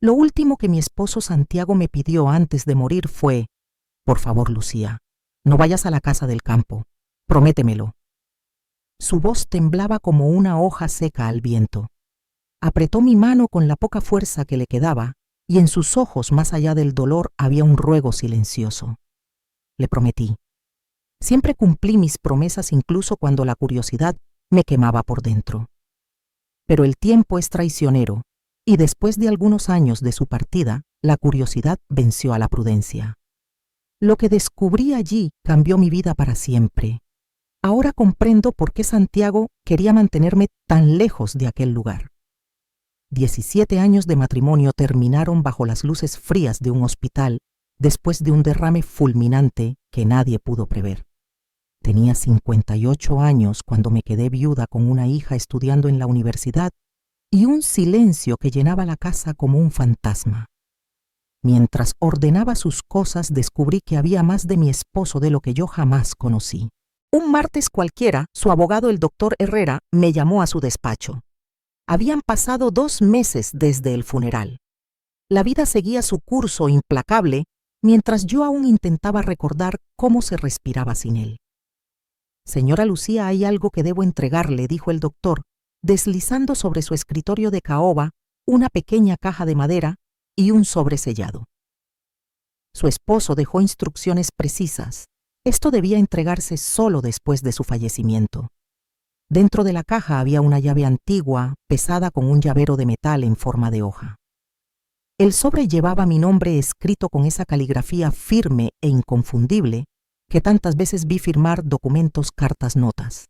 Lo último que mi esposo Santiago me pidió antes de morir fue: por favor, Lucía, no vayas a la casa del campo. Prométemelo. Su voz temblaba como una hoja seca al viento. Apretó mi mano con la poca fuerza que le quedaba, y en sus ojos, más allá del dolor, había un ruego silencioso. Le prometí. Siempre cumplí mis promesas incluso cuando la curiosidad me quemaba por dentro. Pero el tiempo es traicionero, y después de algunos años de su partida, la curiosidad venció a la prudencia. Lo que descubrí allí cambió mi vida para siempre. Ahora comprendo por qué Santiago quería mantenerme tan lejos de aquel lugar. 17 años de matrimonio terminaron bajo las luces frías de un hospital después de un derrame fulminante que nadie pudo prever. Tenía 58 años cuando me quedé viuda con una hija estudiando en la universidad y un silencio que llenaba la casa como un fantasma. Mientras ordenaba sus cosas, descubrí que había más de mi esposo de lo que yo jamás conocí. Un martes cualquiera, su abogado, el doctor Herrera, me llamó a su despacho. Habían pasado 2 meses desde el funeral. La vida seguía su curso implacable, mientras yo aún intentaba recordar cómo se respiraba sin él. Señora Lucía, hay algo que debo entregarle, dijo el doctor, deslizando sobre su escritorio de caoba una pequeña caja de madera y un sobre sellado. Su esposo dejó instrucciones precisas. Esto debía entregarse solo después de su fallecimiento. Dentro de la caja había una llave antigua, pesada con un llavero de metal en forma de hoja. El sobre llevaba mi nombre escrito con esa caligrafía firme e inconfundible que tantas veces vi firmar documentos, cartas, notas.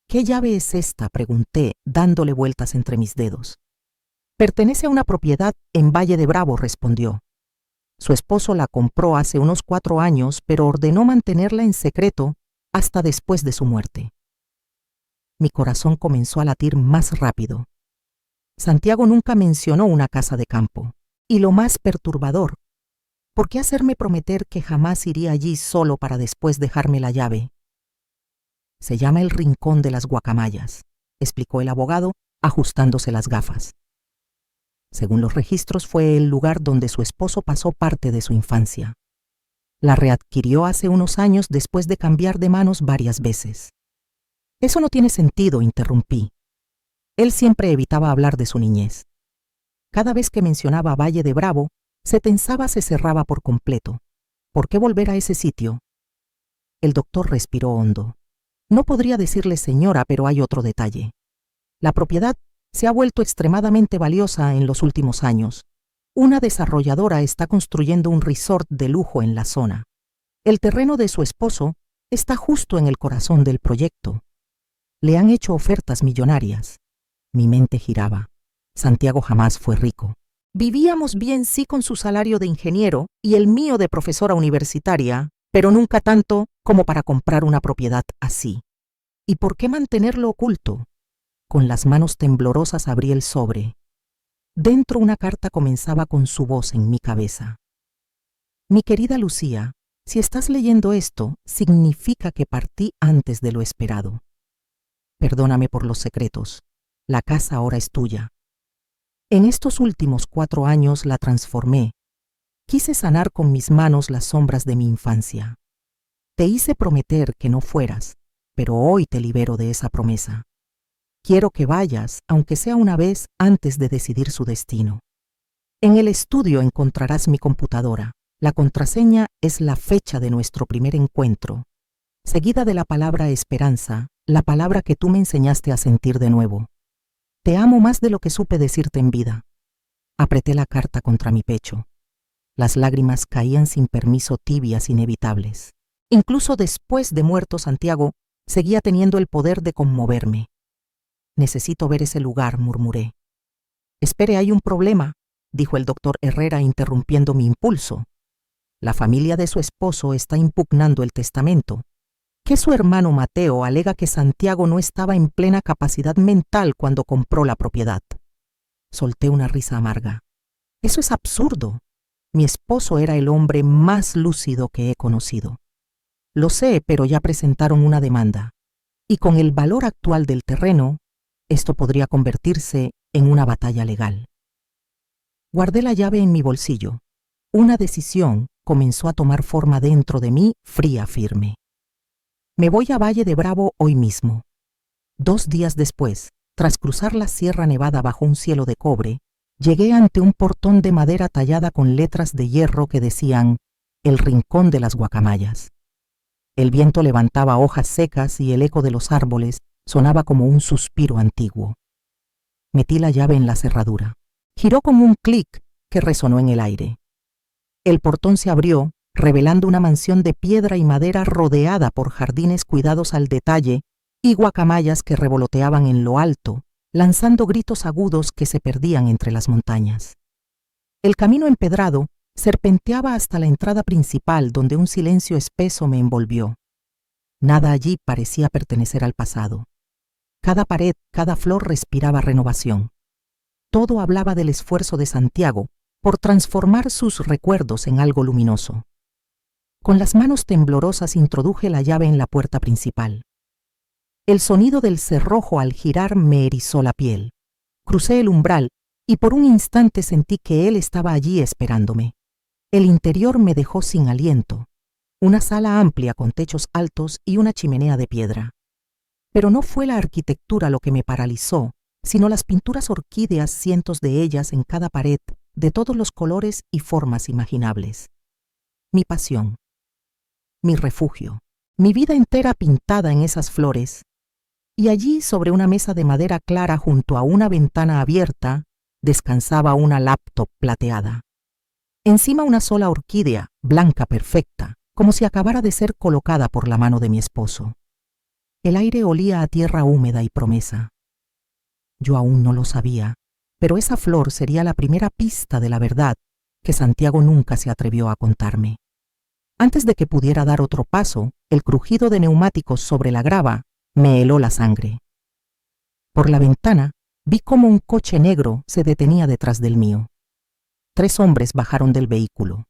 ¿Qué llave es esta?, pregunté, dándole vueltas entre mis dedos. Pertenece a una propiedad en Valle de Bravo, respondió. Su esposo la compró hace unos 4 años, pero ordenó mantenerla en secreto hasta después de su muerte. Mi corazón comenzó a latir más rápido. Santiago nunca mencionó una casa de campo. Y lo más perturbador, ¿por qué hacerme prometer que jamás iría allí solo para después dejarme la llave? Se llama el Rincón de las Guacamayas, explicó el abogado, ajustándose las gafas. Según los registros, fue el lugar donde su esposo pasó parte de su infancia. La readquirió hace unos años después de cambiar de manos varias veces. Eso no tiene sentido, interrumpí. Él siempre evitaba hablar de su niñez. Cada vez que mencionaba Valle de Bravo, se tensaba, se cerraba por completo. ¿Por qué volver a ese sitio? El doctor respiró hondo. No podría decirle señora, pero hay otro detalle. La propiedad se ha vuelto extremadamente valiosa en los últimos años. Una desarrolladora está construyendo un resort de lujo en la zona. El terreno de su esposo está justo en el corazón del proyecto. Le han hecho ofertas millonarias. Mi mente giraba. Santiago jamás fue rico. Vivíamos bien, sí, con su salario de ingeniero y el mío de profesora universitaria, pero nunca tanto como para comprar una propiedad así. ¿Y por qué mantenerlo oculto? Con las manos temblorosas abrí el sobre. Dentro una carta comenzaba con su voz en mi cabeza. Mi querida Lucía, si estás leyendo esto, significa que partí antes de lo esperado. Perdóname por los secretos. La casa ahora es tuya. En estos últimos 4 años la transformé. Quise sanar con mis manos las sombras de mi infancia. Te hice prometer que no fueras, pero hoy te libero de esa promesa. Quiero que vayas, aunque sea una vez, antes de decidir su destino. En el estudio encontrarás mi computadora. La contraseña es la fecha de nuestro primer encuentro, seguida de la palabra esperanza, la palabra que tú me enseñaste a sentir de nuevo. Te amo más de lo que supe decirte en vida. Apreté la carta contra mi pecho. Las lágrimas caían sin permiso, tibias, inevitables. Incluso después de muerto Santiago, seguía teniendo el poder de conmoverme. Necesito ver ese lugar, murmuré. Espere, hay un problema, dijo el doctor Herrera interrumpiendo mi impulso. La familia de su esposo está impugnando el testamento. Que su hermano Mateo alega que Santiago no estaba en plena capacidad mental cuando compró la propiedad. Solté una risa amarga. Eso es absurdo. Mi esposo era el hombre más lúcido que he conocido. Lo sé, pero ya presentaron una demanda. Y con el valor actual del terreno, esto podría convertirse en una batalla legal. Guardé la llave en mi bolsillo. Una decisión comenzó a tomar forma dentro de mí, fría, firme. Me voy a Valle de Bravo hoy mismo. 2 días después, tras cruzar la Sierra Nevada bajo un cielo de cobre, llegué ante un portón de madera tallada con letras de hierro que decían El Rincón de las Guacamayas. El viento levantaba hojas secas y el eco de los árboles sonaba como un suspiro antiguo. Metí la llave en la cerradura. Giró con un clic que resonó en el aire. El portón se abrió, revelando una mansión de piedra y madera rodeada por jardines cuidados al detalle y guacamayas que revoloteaban en lo alto, lanzando gritos agudos que se perdían entre las montañas. El camino empedrado serpenteaba hasta la entrada principal, donde un silencio espeso me envolvió. Nada allí parecía pertenecer al pasado. Cada pared, cada flor respiraba renovación. Todo hablaba del esfuerzo de Santiago por transformar sus recuerdos en algo luminoso. Con las manos temblorosas introduje la llave en la puerta principal. El sonido del cerrojo al girar me erizó la piel. Crucé el umbral y por un instante sentí que él estaba allí esperándome. El interior me dejó sin aliento. Una sala amplia con techos altos y una chimenea de piedra. Pero no fue la arquitectura lo que me paralizó, sino las pinturas orquídeas, cientos de ellas en cada pared, de todos los colores y formas imaginables. Mi pasión, mi refugio, mi vida entera pintada en esas flores. Y allí, sobre una mesa de madera clara junto a una ventana abierta, descansaba una laptop plateada. Encima una sola orquídea, blanca perfecta, como si acabara de ser colocada por la mano de mi esposo. El aire olía a tierra húmeda y promesa. Yo aún no lo sabía, pero esa flor sería la primera pista de la verdad que Santiago nunca se atrevió a contarme. Antes de que pudiera dar otro paso, el crujido de neumáticos sobre la grava me heló la sangre. Por la ventana vi cómo un coche negro se detenía detrás del mío. 3 hombres bajaron del vehículo.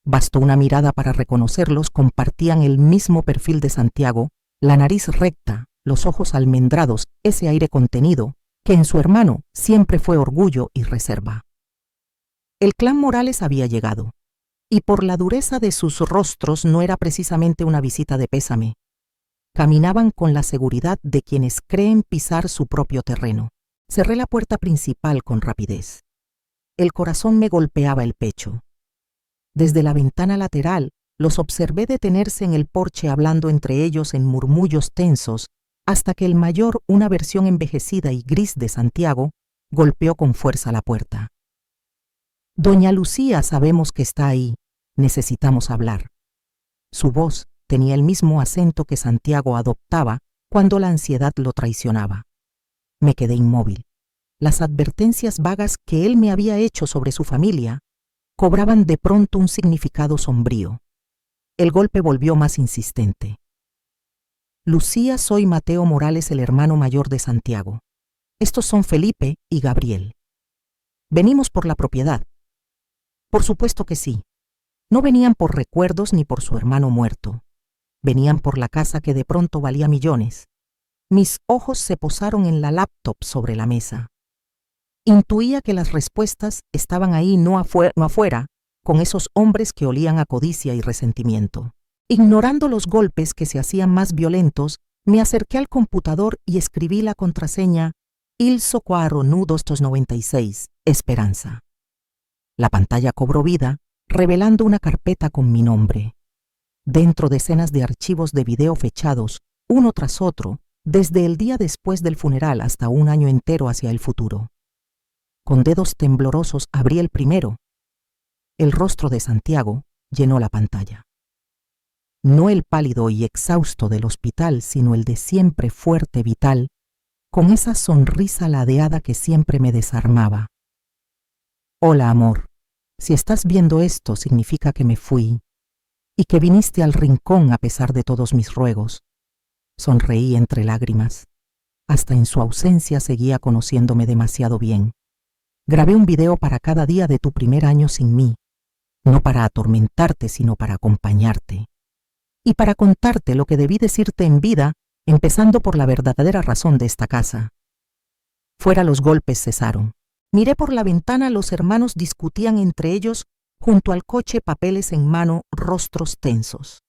Bastó una mirada para reconocerlos. Compartían el mismo perfil de Santiago, la nariz recta, los ojos almendrados, ese aire contenido, que en su hermano siempre fue orgullo y reserva. El clan Morales había llegado, y por la dureza de sus rostros no era precisamente una visita de pésame. Caminaban con la seguridad de quienes creen pisar su propio terreno. Cerré la puerta principal con rapidez. El corazón me golpeaba el pecho. Desde la ventana lateral los observé detenerse en el porche hablando entre ellos en murmullos tensos, hasta que el mayor, una versión envejecida y gris de Santiago, golpeó con fuerza la puerta. Doña Lucía, sabemos que está ahí. Necesitamos hablar. Su voz tenía el mismo acento que Santiago adoptaba cuando la ansiedad lo traicionaba. Me quedé inmóvil. Las advertencias vagas que él me había hecho sobre su familia cobraban de pronto un significado sombrío. El golpe volvió más insistente. Lucía, soy Mateo Morales, el hermano mayor de Santiago. Estos son Felipe y Gabriel. Venimos por la propiedad. Por supuesto que sí. No venían por recuerdos ni por su hermano muerto. Venían por la casa que de pronto valía millones. Mis ojos se posaron en la laptop sobre la mesa. Intuía que las respuestas estaban ahí, no afuera, con esos hombres que olían a codicia y resentimiento. Ignorando los golpes que se hacían más violentos, me acerqué al computador y escribí la contraseña ILSO 4296, Esperanza. La pantalla cobró vida, revelando una carpeta con mi nombre. Dentro decenas de archivos de video fechados, uno tras otro, desde el día después del funeral hasta un año entero hacia el futuro. Con dedos temblorosos abrí el primero. El rostro de Santiago llenó la pantalla. No el pálido y exhausto del hospital, sino el de siempre fuerte, vital, con esa sonrisa ladeada que siempre me desarmaba. Hola, amor. Si estás viendo esto, significa que me fui y que viniste al rincón a pesar de todos mis ruegos. Sonreí entre lágrimas. Hasta en su ausencia seguía conociéndome demasiado bien. Grabé un video para cada día de tu primer año sin mí, no para atormentarte, sino para acompañarte. Y para contarte lo que debí decirte en vida, empezando por la verdadera razón de esta casa. Fuera los golpes cesaron. Miré por la ventana, los hermanos discutían entre ellos junto al coche, papeles en mano, rostros tensos.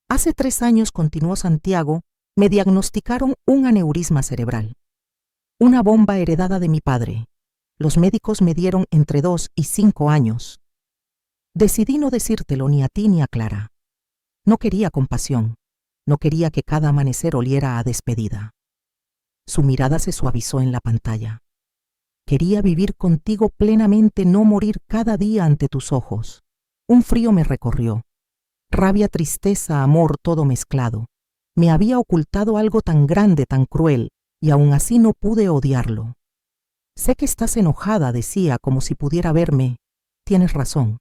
Hace 3 años, continuó Santiago, me diagnosticaron un aneurisma cerebral. Una bomba heredada de mi padre. Los médicos me dieron entre 2 y 5 años. Decidí no decírtelo ni a ti ni a Clara. No quería compasión. No quería que cada amanecer oliera a despedida. Su mirada se suavizó en la pantalla. Quería vivir contigo plenamente, no morir cada día ante tus ojos. Un frío me recorrió. Rabia, tristeza, amor, todo mezclado. Me había ocultado algo tan grande, tan cruel, y aún así no pude odiarlo. Sé que estás enojada, decía, como si pudiera verme. Tienes razón.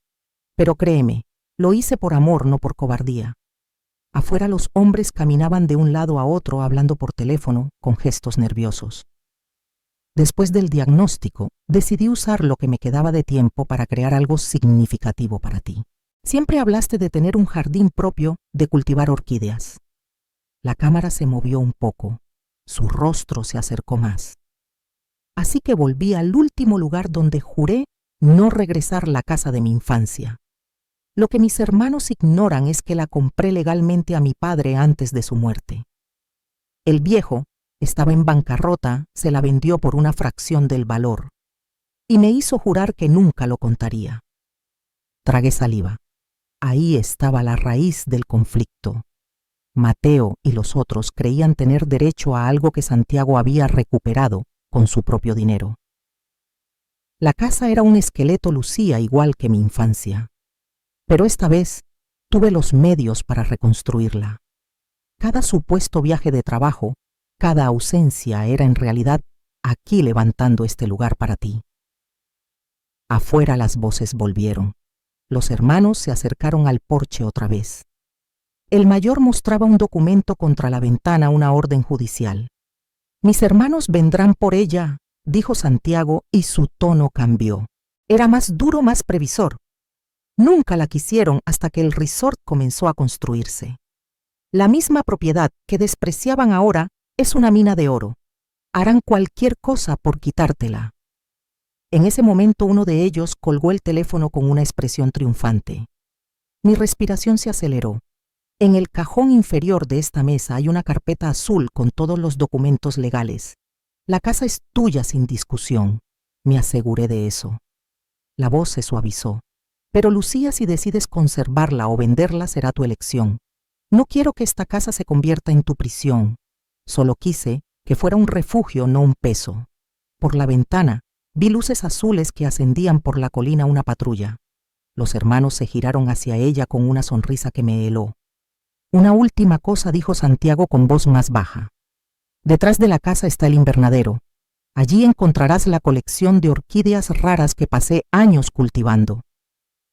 Pero créeme, lo hice por amor, no por cobardía. Afuera los hombres caminaban de un lado a otro hablando por teléfono, con gestos nerviosos. Después del diagnóstico, decidí usar lo que me quedaba de tiempo para crear algo significativo para ti. Siempre hablaste de tener un jardín propio, de cultivar orquídeas. La cámara se movió un poco. Su rostro se acercó más. Así que volví al último lugar donde juré no regresar, la casa de mi infancia. Lo que mis hermanos ignoran es que la compré legalmente a mi padre antes de su muerte. El viejo estaba en bancarrota, se la vendió por una fracción del valor y me hizo jurar que nunca lo contaría. Tragué saliva. Ahí estaba la raíz del conflicto. Mateo y los otros creían tener derecho a algo que Santiago había recuperado con su propio dinero. La casa era un esqueleto, Lucía, igual que mi infancia. Pero esta vez tuve los medios para reconstruirla. Cada supuesto viaje de trabajo, cada ausencia era en realidad aquí levantando este lugar para ti. Afuera las voces volvieron. Los hermanos se acercaron al porche otra vez. El mayor mostraba un documento contra la ventana, una orden judicial. Mis hermanos vendrán por ella, dijo Santiago, y su tono cambió. Era más duro, más previsor. Nunca la quisieron hasta que el resort comenzó a construirse. La misma propiedad que despreciaban ahora es una mina de oro. Harán cualquier cosa por quitártela. En ese momento uno de ellos colgó el teléfono con una expresión triunfante. Mi respiración se aceleró. En el cajón inferior de esta mesa hay una carpeta azul con todos los documentos legales. La casa es tuya sin discusión. Me aseguré de eso. La voz se suavizó. Pero Lucía, si decides conservarla o venderla será tu elección. No quiero que esta casa se convierta en tu prisión. Solo quise que fuera un refugio, no un peso. Por la ventana vi luces azules que ascendían por la colina, una patrulla. Los hermanos se giraron hacia ella con una sonrisa que me heló. Una última cosa, dijo Santiago con voz más baja. Detrás de la casa está el invernadero. Allí encontrarás la colección de orquídeas raras que pasé años cultivando.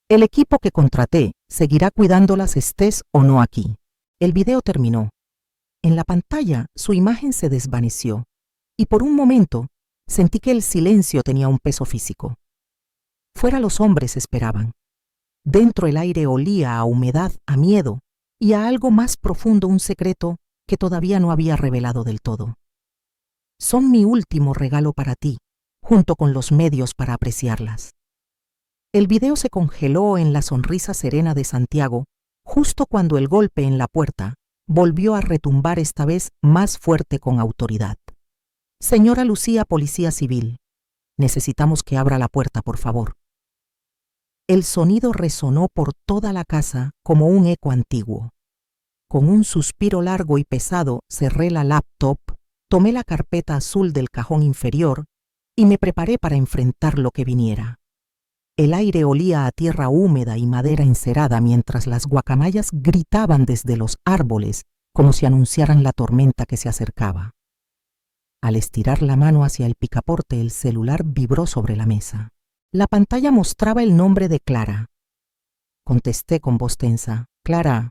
El equipo que contraté seguirá cuidándolas estés o no aquí. El video terminó. En la pantalla su imagen se desvaneció y por un momento sentí que el silencio tenía un peso físico. Fuera los hombres esperaban. Dentro el aire olía a humedad, a miedo y a algo más profundo, un secreto que todavía no había revelado del todo. Son mi último regalo para ti, junto con los medios para apreciarlas. El video se congeló en la sonrisa serena de Santiago, justo cuando el golpe en la puerta volvió a retumbar, esta vez más fuerte, con autoridad. Señora Lucía, policía civil. Necesitamos que abra la puerta, por favor. El sonido resonó por toda la casa como un eco antiguo. Con un suspiro largo y pesado cerré la laptop, tomé la carpeta azul del cajón inferior y me preparé para enfrentar lo que viniera. El aire olía a tierra húmeda y madera encerada mientras las guacamayas gritaban desde los árboles como si anunciaran la tormenta que se acercaba. Al estirar la mano hacia el picaporte, el celular vibró sobre la mesa. La pantalla mostraba el nombre de Clara. Contesté con voz tensa. Clara,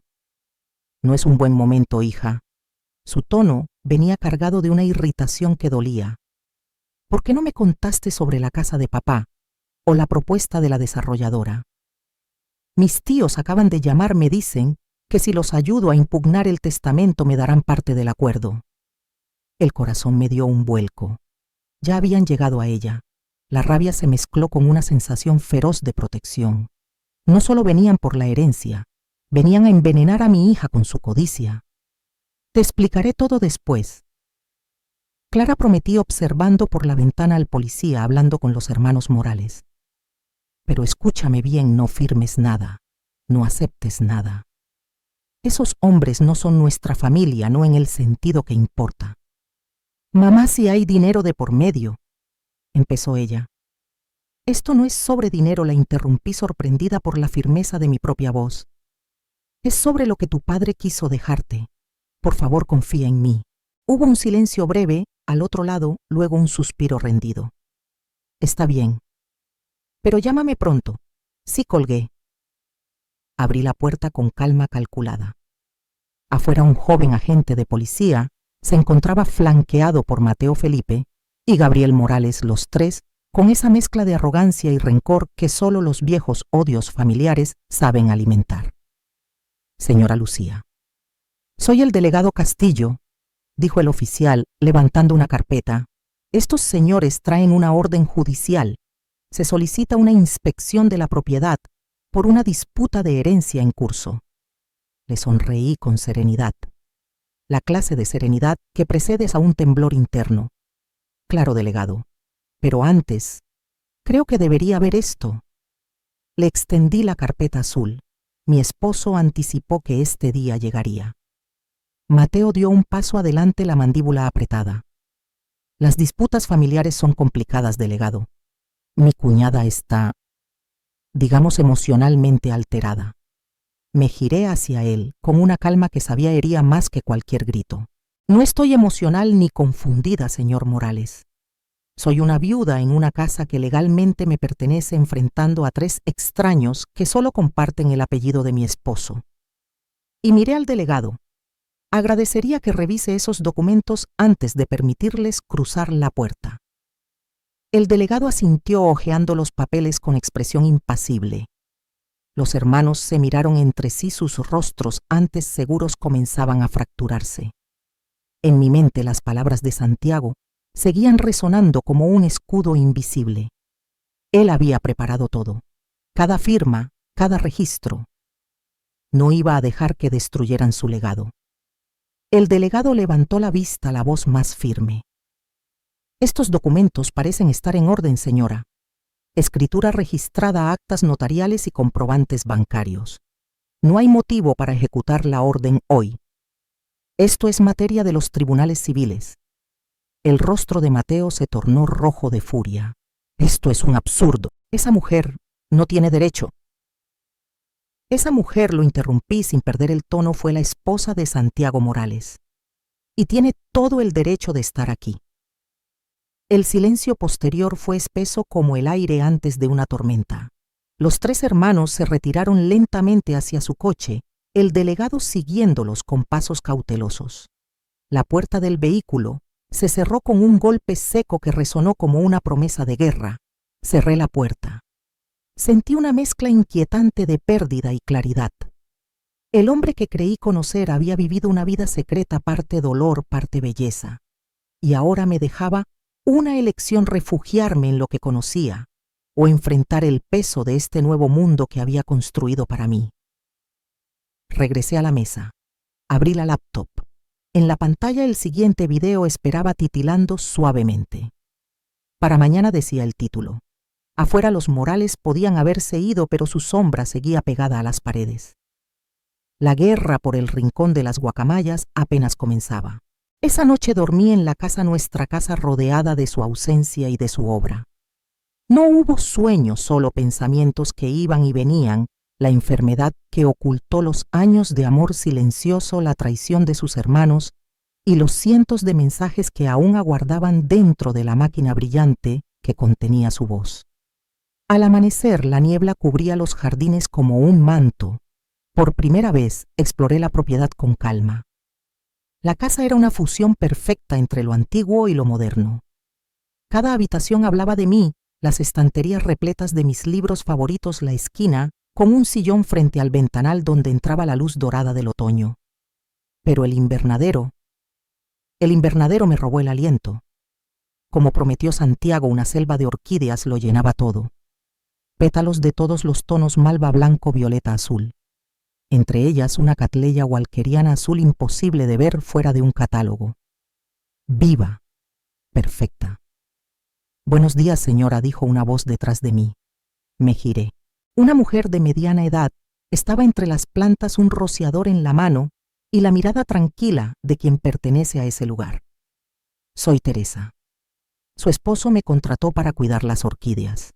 no es un buen momento, hija. Su tono venía cargado de una irritación que dolía. ¿Por qué no me contaste sobre la casa de papá o la propuesta de la desarrolladora? Mis tíos acaban de llamar, me dicen que si los ayudo a impugnar el testamento me darán parte del acuerdo. El corazón me dio un vuelco. Ya habían llegado a ella. La rabia se mezcló con una sensación feroz de protección. No solo venían por la herencia, venían a envenenar a mi hija con su codicia. Te explicaré todo después. Clara prometió observando por la ventana al policía hablando con los hermanos Morales. Pero escúchame bien, no firmes nada, no aceptes nada. Esos hombres no son nuestra familia, no en el sentido que importa. Mamá, si hay dinero de por medio, empezó ella. Esto no es sobre dinero, la interrumpí sorprendida por la firmeza de mi propia voz. Es sobre lo que tu padre quiso dejarte. Por favor, confía en mí. Hubo un silencio breve, al otro lado, luego un suspiro rendido. Está bien. Pero llámame pronto. Sí, colgué. Abrí la puerta con calma calculada. Afuera un joven agente de policía se encontraba flanqueado por Mateo Felipe y Gabriel Morales, los tres, con esa mezcla de arrogancia y rencor que solo los viejos odios familiares saben alimentar. Señora Lucía. Soy el delegado Castillo, dijo el oficial, levantando una carpeta. Estos señores traen una orden judicial. Se solicita una inspección de la propiedad por una disputa de herencia en curso. Le sonreí con serenidad. La clase de serenidad que precedes a un temblor interno. Claro, delegado. Pero antes, creo que debería ver esto. Le extendí la carpeta azul. Mi esposo anticipó que este día llegaría. Mateo dio un paso adelante, la mandíbula apretada. Las disputas familiares son complicadas, delegado. Mi cuñada está, digamos, emocionalmente alterada. Me giré hacia él con una calma que sabía hería más que cualquier grito. No estoy emocional ni confundida, señor Morales. Soy una viuda en una casa que legalmente me pertenece, enfrentando a 3 extraños que solo comparten el apellido de mi esposo. Y miré al delegado. Agradecería que revise esos documentos antes de permitirles cruzar la puerta. El delegado asintió hojeando los papeles con expresión impasible. Los hermanos se miraron entre sí, sus rostros antes seguros comenzaban a fracturarse. En mi mente las palabras de Santiago seguían resonando como un escudo invisible. Él había preparado todo, cada firma, cada registro. No iba a dejar que destruyeran su legado. El delegado levantó la vista, la voz más firme. Estos documentos parecen estar en orden, señora. Escritura registrada, actas notariales y comprobantes bancarios. No hay motivo para ejecutar la orden hoy. Esto es materia de los tribunales civiles. El rostro de Mateo se tornó rojo de furia. Esto es un absurdo. Esa mujer no tiene derecho. Esa mujer, lo interrumpí sin perder el tono, fue la esposa de Santiago Morales. Y tiene todo el derecho de estar aquí. El silencio posterior fue espeso como el aire antes de una tormenta. Los 3 hermanos se retiraron lentamente hacia su coche, el delegado siguiéndolos con pasos cautelosos. La puerta del vehículo se cerró con un golpe seco que resonó como una promesa de guerra. Cerré la puerta. Sentí una mezcla inquietante de pérdida y claridad. El hombre que creí conocer había vivido una vida secreta, parte dolor, parte belleza. Y ahora me dejaba una elección: refugiarme en lo que conocía o enfrentar el peso de este nuevo mundo que había construido para mí. Regresé a la mesa. Abrí la laptop. En la pantalla el siguiente video esperaba titilando suavemente. Para mañana, decía el título. Afuera los Morales podían haberse ido, pero su sombra seguía pegada a las paredes. La guerra por el rincón de las guacamayas apenas comenzaba. Esa noche dormí en la casa, nuestra casa, rodeada de su ausencia y de su obra. No hubo sueños, solo pensamientos que iban y venían, la enfermedad que ocultó los años de amor silencioso, la traición de sus hermanos y los cientos de mensajes que aún aguardaban dentro de la máquina brillante que contenía su voz. Al amanecer, la niebla cubría los jardines como un manto. Por primera vez exploré la propiedad con calma. La casa era una fusión perfecta entre lo antiguo y lo moderno. Cada habitación hablaba de mí, las estanterías repletas de mis libros favoritos, la esquina con un sillón frente al ventanal donde entraba la luz dorada del otoño. Pero el invernadero me robó el aliento. como prometió Santiago, una selva de orquídeas lo llenaba todo. Pétalos de todos los tonos: malva, blanco, violeta, azul. Entre ellas una catleya walkeriana azul imposible de ver fuera de un catálogo. Viva, perfecta. «Buenos días, señora», dijo una voz detrás de mí. Me giré. Una mujer de mediana edad estaba entre las plantas, un rociador en la mano y la mirada tranquila de quien pertenece a ese lugar. «Soy Teresa. Su esposo me contrató para cuidar las orquídeas».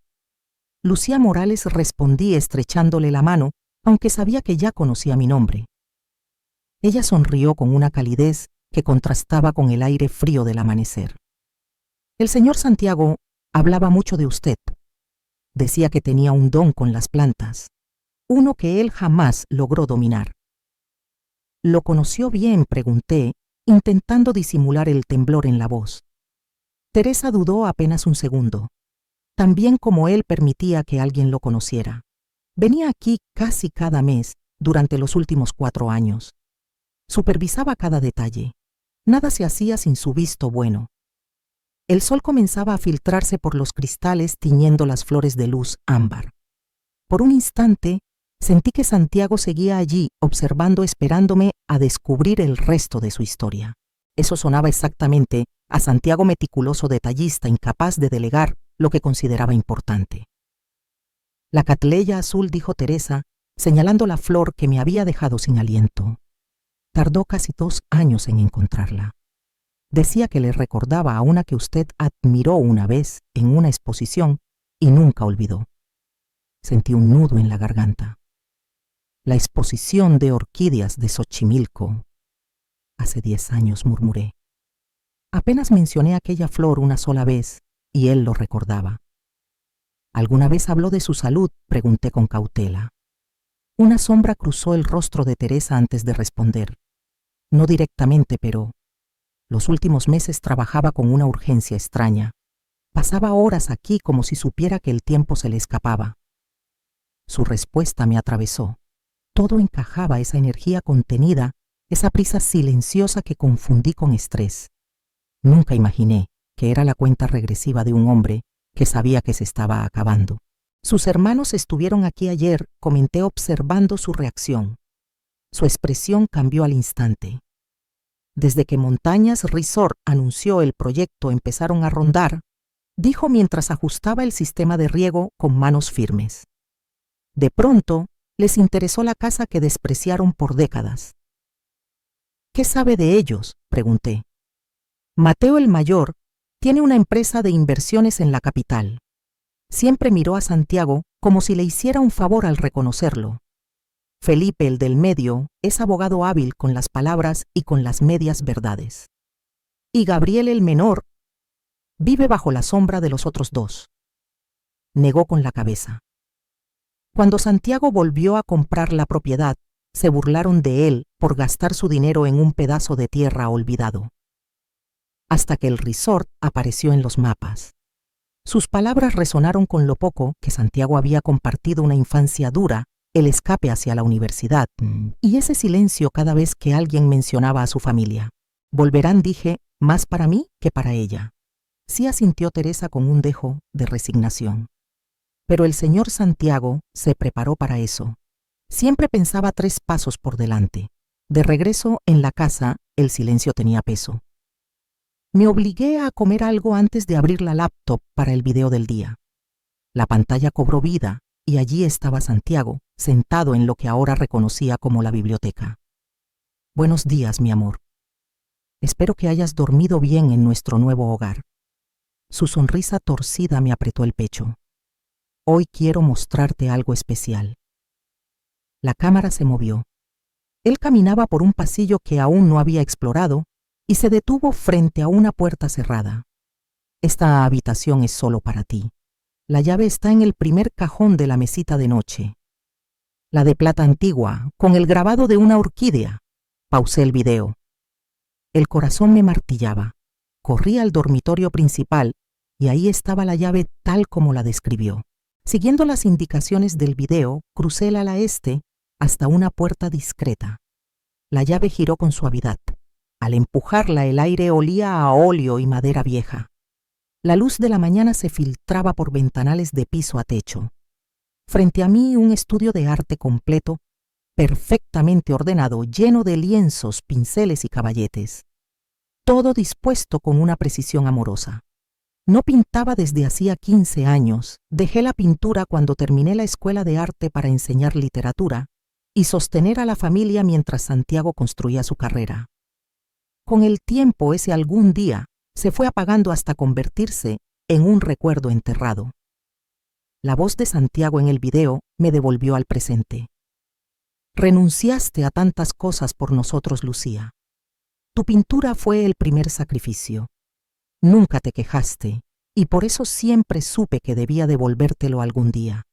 Lucía Morales, respondí estrechándole la mano, aunque sabía que ya conocía mi nombre. Ella sonrió con una calidez que contrastaba con el aire frío del amanecer. «El señor Santiago hablaba mucho de usted. Decía que tenía un don con las plantas, uno que él jamás logró dominar». «¿Lo conoció bien?», pregunté, intentando disimular el temblor en la voz. Teresa dudó apenas un segundo. También como él permitía que alguien lo conociera. Venía aquí casi cada mes durante los últimos 4 años. Supervisaba cada detalle. Nada se hacía sin su visto bueno. El sol comenzaba a filtrarse por los cristales, tiñendo las flores de luz ámbar. Por un instante sentí que Santiago seguía allí, observando, esperándome a descubrir el resto de su historia. Eso sonaba exactamente a Santiago meticuloso, detallista, incapaz de delegar lo que consideraba importante. «La catleya azul», dijo Teresa, señalando la flor que me había dejado sin aliento. Tardó casi 2 años en encontrarla. Decía que le recordaba a una que usted admiró una vez en una exposición y nunca olvidó. Sentí un nudo en la garganta. «La exposición de orquídeas de Xochimilco. Hace 10 años», murmuré. Apenas mencioné aquella flor una sola vez y él lo recordaba. «¿Alguna vez habló de su salud?», pregunté con cautela. Una sombra cruzó el rostro de Teresa antes de responder. «No directamente, pero los últimos meses trabajaba con una urgencia extraña. Pasaba horas aquí como si supiera que el tiempo se le escapaba». Su respuesta me atravesó. Todo encajaba: esa energía contenida, esa prisa silenciosa que confundí con estrés. Nunca imaginé que era la cuenta regresiva de un hombre que sabía que se estaba acabando. «Sus hermanos estuvieron aquí ayer», comenté, observando su reacción. Su expresión cambió al instante. «Desde que Montañas Resort anunció el proyecto empezaron a rondar», dijo mientras ajustaba el sistema de riego con manos firmes. «De pronto les interesó la casa que despreciaron por décadas». «¿Qué sabe de ellos?», pregunté. «Mateo, el mayor, tiene una empresa de inversiones en la capital». Siempre miró a Santiago como si le hiciera un favor al reconocerlo. «Felipe, el del medio, es abogado hábil con las palabras y con las medias verdades. Y Gabriel, el menor, vive bajo la sombra de los otros 2. Negó con la cabeza. Cuando Santiago volvió a comprar la propiedad, se burlaron de él por gastar su dinero en un pedazo de tierra olvidado. Hasta que el resort apareció en los mapas. Sus palabras resonaron con lo poco que Santiago había compartido: una infancia dura, el escape hacia la universidad y ese silencio cada vez que alguien mencionaba a su familia. «Volverán», dije, «más para mí que para ella». Sí, asintió Teresa con un dejo de resignación. Pero el señor Santiago se preparó para eso. Siempre pensaba 3 pasos por delante. De regreso en la casa, el silencio tenía peso. Me obligué a comer algo antes de abrir la laptop para el video del día. La pantalla cobró vida y allí estaba Santiago, sentado en lo que ahora reconocía como la biblioteca. «Buenos días, mi amor. Espero que hayas dormido bien en nuestro nuevo hogar». Su sonrisa torcida me apretó el pecho. «Hoy quiero mostrarte algo especial». La cámara se movió. Él caminaba por un pasillo que aún no había explorado y se detuvo frente a una puerta cerrada. «Esta habitación es solo para ti. La llave está en el primer cajón de la mesita de noche. La de plata antigua, con el grabado de una orquídea». Pausé el video. El corazón me martillaba. Corrí al dormitorio principal y ahí estaba la llave tal como la describió. Siguiendo las indicaciones del video, crucé el ala este hasta una puerta discreta. La llave giró con suavidad. Al empujarla, el aire olía a óleo y madera vieja. La luz de la mañana se filtraba por ventanales de piso a techo. Frente a mí un estudio de arte completo, perfectamente ordenado, lleno de lienzos, pinceles y caballetes. Todo dispuesto con una precisión amorosa. No pintaba desde hacía 15 años. Dejé la pintura cuando terminé la escuela de arte para enseñar literatura y sostener a la familia mientras Santiago construía su carrera. Con el tiempo, ese algún día se fue apagando hasta convertirse en un recuerdo enterrado. La voz de Santiago en el video me devolvió al presente. Renunciaste a tantas cosas por nosotros, Lucía. Tu pintura fue el primer sacrificio. Nunca te quejaste, y por eso siempre supe que debía devolvértelo algún día.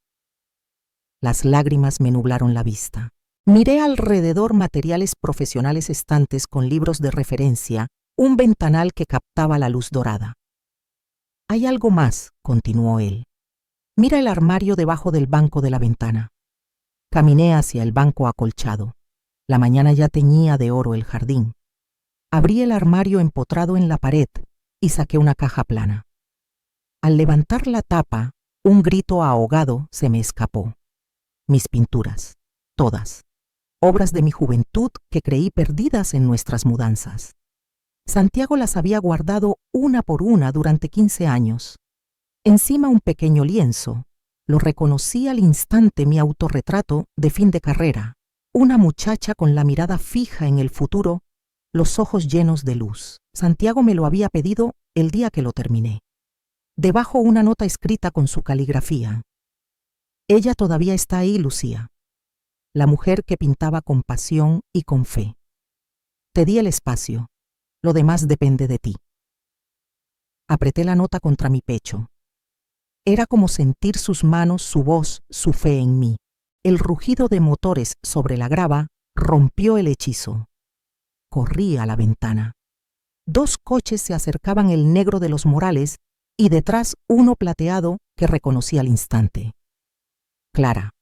Las lágrimas me nublaron la vista. Miré alrededor materiales profesionales, estantes con libros de referencia, un ventanal que captaba la luz dorada. Hay algo más, continuó él. Mira el armario debajo del banco de la ventana. Caminé hacia el banco acolchado. La mañana ya teñía de oro el jardín. Abrí el armario empotrado en la pared y saqué una caja plana. Al levantar la tapa, un grito ahogado se me escapó. Mis pinturas, todas, obras de mi juventud que creí perdidas en nuestras mudanzas. Santiago las había guardado una por una durante 15 años. Encima un pequeño lienzo. Lo reconocí al instante, mi autorretrato de fin de carrera. Una muchacha con la mirada fija en el futuro, los ojos llenos de luz. Santiago me lo había pedido el día que lo terminé. Debajo una nota escrita con su caligrafía. Ella todavía está ahí, Lucía. La mujer que pintaba con pasión y con fe. Te di el espacio. Lo demás depende de ti. Apreté la nota contra mi pecho. Era como sentir sus manos, su voz, su fe en mí. El rugido de motores sobre la grava rompió el hechizo. Corrí a la ventana. 2 coches se acercaban, el negro de los Morales y detrás uno plateado que reconocí al instante. Clara.